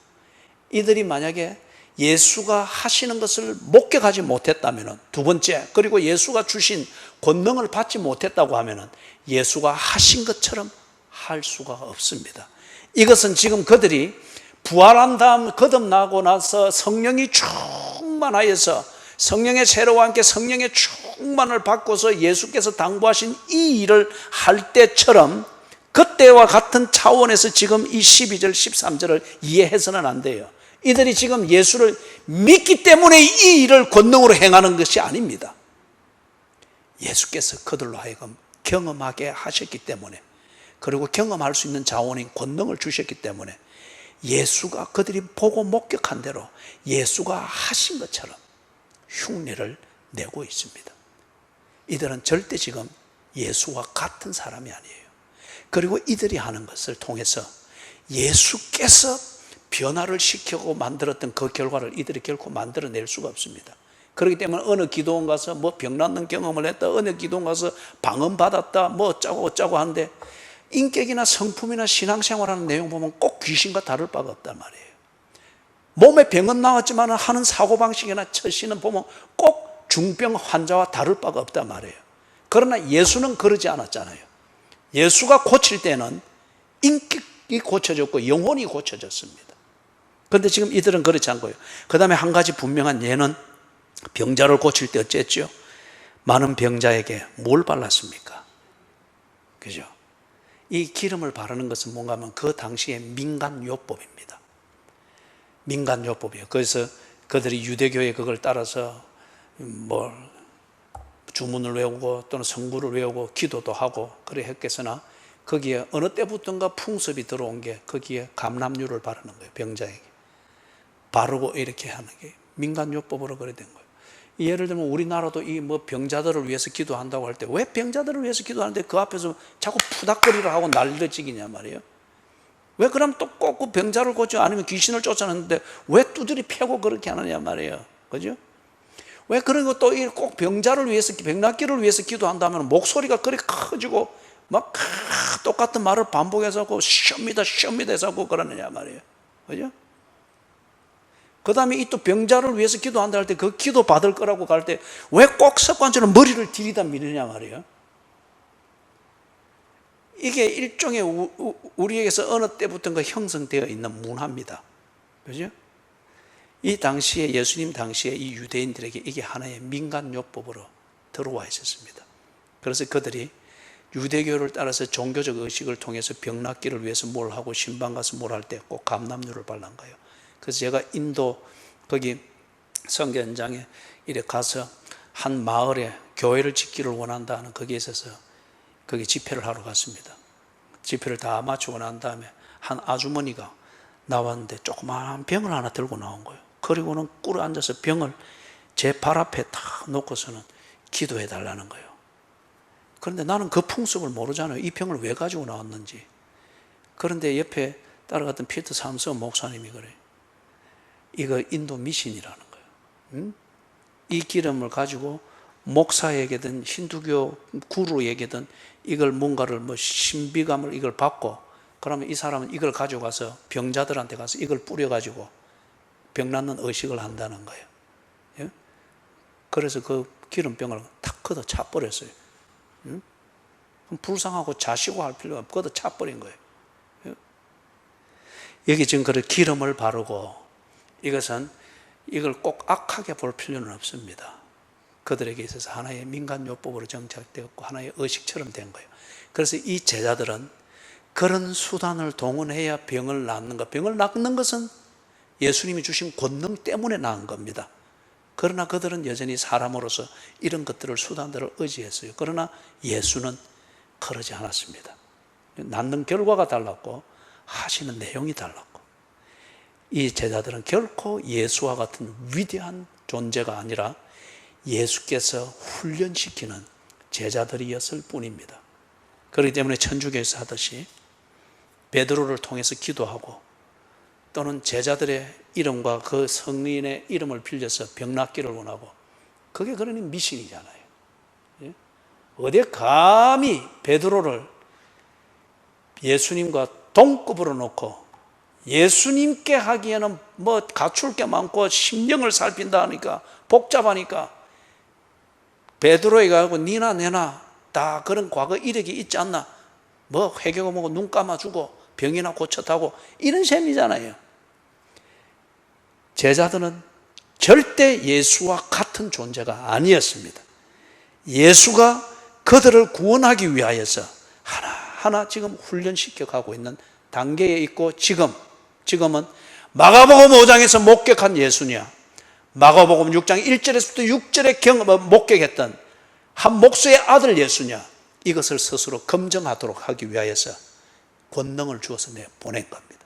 이들이 만약에 예수가 하시는 것을 목격하지 못했다면, 두 번째, 그리고 예수가 주신 권능을 받지 못했다고 하면 예수가 하신 것처럼 할 수가 없습니다. 이것은 지금 그들이 부활한 다음 거듭나고 나서 성령이 충만하여서 성령의 세례와 함께 성령의 충만을 받고서 예수께서 당부하신 이 일을 할 때처럼 그때와 같은 차원에서 지금 이 12절 13절을 이해해서는 안 돼요. 이들이 지금 예수를 믿기 때문에 이 일을 권능으로 행하는 것이 아닙니다. 예수께서 그들로 하여금 경험하게 하셨기 때문에, 그리고 경험할 수 있는 자원인 권능을 주셨기 때문에 예수가 그들이 보고 목격한 대로 예수가 하신 것처럼 흉내를 내고 있습니다. 이들은 절대 지금 예수와 같은 사람이 아니에요. 그리고 이들이 하는 것을 통해서 예수께서 변화를 시키고 만들었던 그 결과를 이들이 결코 만들어낼 수가 없습니다. 그렇기 때문에 어느 기도원 가서 뭐 병 낫는 경험을 했다, 어느 기도원 가서 방언 받았다, 뭐 어쩌고 하는데 인격이나 성품이나 신앙생활하는 내용 보면 꼭 귀신과 다를 바가 없단 말이에요. 몸에 병은 나왔지만 하는 사고방식이나 처신은 보면 꼭 중병 환자와 다를 바가 없단 말이에요. 그러나 예수는 그러지 않았잖아요. 예수가 고칠 때는 인격이 고쳐졌고 영혼이 고쳐졌습니다. 그런데 지금 이들은 그렇지 않고요. 그 다음에 한 가지 분명한 예는 병자를 고칠 때 어쨌죠? 많은 병자에게 뭘 발랐습니까? 그죠? 이 기름을 바르는 것은 뭔가 하면 그 당시의 민간요법입니다. 민간요법이에요. 그래서 그들이 유대교의 그걸 따라서 주문을 외우고 또는 성구를 외우고 기도도 하고 그래 했겠으나 거기에 어느 때부터인가 풍습이 들어온 게 거기에 감람유를 바르는 거예요. 병자에게 바르고 이렇게 하는 게 민간요법으로 그래 된 거예요. 예를 들면 우리나라도 이 병자들을 위해서 기도한다고 할 때 왜 병자들을 위해서 기도하는데 그 앞에서 자꾸 푸닥거리를 하고 난리를 치기냐 말이에요. 왜 그럼 또 꼭 그 병자를 고쳐 아니면 귀신을 쫓아내는데 왜 두드리 패고 그렇게 하느냐 말이에요. 그죠? 왜 그리고 또 꼭 병자를 위해서 병낫기를 위해서 기도한다면 목소리가 그리 커지고 막 똑같은 말을 반복해서 하고 시험이다 해서 하고 그러느냐 말이에요. 그죠? 그 다음에 이 또 병자를 위해서 기도한다 할 때 그 기도 받을 거라고 갈 때 왜 꼭 습관처럼 머리를 들이다 미느냐 말이에요. 이게 일종의 우리에게서 어느 때부터인가 형성되어 있는 문화입니다. 그죠? 이 당시에 예수님 당시에 이 유대인들에게 이게 하나의 민간요법으로 들어와 있었습니다. 그래서 그들이 유대교를 따라서 종교적 의식을 통해서 병 낫기를 위해서 뭘 하고 신방 가서 뭘 할 때 꼭 감람유를 발란 거예요. 그래서 제가 인도 거기 선교 현장에 이렇게 가서 한 마을에 교회를 짓기를 원한다는 거기에 있어서 거기 집회를 하러 갔습니다. 집회를 다 마치고 난 다음에 한 아주머니가 나왔는데 조그마한 병을 하나 들고 나온 거예요. 그리고는 꿇어 앉아서 병을 제 발 앞에 탁 놓고서는 기도해 달라는 거예요. 그런데 나는 그 풍습을 모르잖아요. 이 병을 왜 가지고 나왔는지. 그런데 옆에 따라갔던 피터 삼서 목사님이 그래요. 이거 인도 미신이라는 거예요. 이 기름을 가지고 목사에게든 힌두교 구루에게든 이걸 뭔가를 신비감을 이걸 받고 그러면 이 사람은 이걸 가지고 가서 병자들한테 가서 이걸 뿌려가지고 병 낫는 의식을 한다는 거예요. 예? 그래서 그 기름병을 탁 걷어 차버렸어요. 불쌍하고 자시고 할 필요가 없고 걷어 차버린 거예요. 예? 여기 지금 그 기름을 바르고 이것은 이걸 꼭 악하게 볼 필요는 없습니다. 그들에게 있어서 하나의 민간요법으로 정착되었고 하나의 의식처럼 된 거예요. 그래서 이 제자들은 그런 수단을 동원해야 병을 낫는 것. 병을 낫는 것은 예수님이 주신 권능 때문에 나은 겁니다. 그러나 그들은 여전히 사람으로서 이런 것들을 수단들을 의지했어요. 그러나 예수는 그러지 않았습니다. 낫는 결과가 달랐고 하시는 내용이 달랐고 이 제자들은 결코 예수와 같은 위대한 존재가 아니라 예수께서 훈련시키는 제자들이었을 뿐입니다. 그렇기 때문에 천주교에서 하듯이 베드로를 통해서 기도하고 또는 제자들의 이름과 그 성인의 이름을 빌려서 병 낫기를 원하고 그게 그러니 미신이잖아요. 어디에 감히 베드로를 예수님과 동급으로 놓고 예수님께 하기에는 갖출 게 많고 심령을 살핀다 하니까 복잡하니까 베드로에게 하고 니나 내나 다 그런 과거 이력이 있지 않나 회개고 뭐고 눈 감아주고 병이나 고쳤다고 이런 셈이잖아요. 제자들은 절대 예수와 같은 존재가 아니었습니다. 예수가 그들을 구원하기 위하여서 하나하나 지금 훈련시켜 가고 있는 단계에 있고 지금은 마가복음 5장에서 목격한 예수냐 마가복음 6장 1절에서부터 6절에 목격했던 한 목수의 아들 예수냐 이것을 스스로 검증하도록 하기 위하여서 권능을 주어서 보낸 겁니다.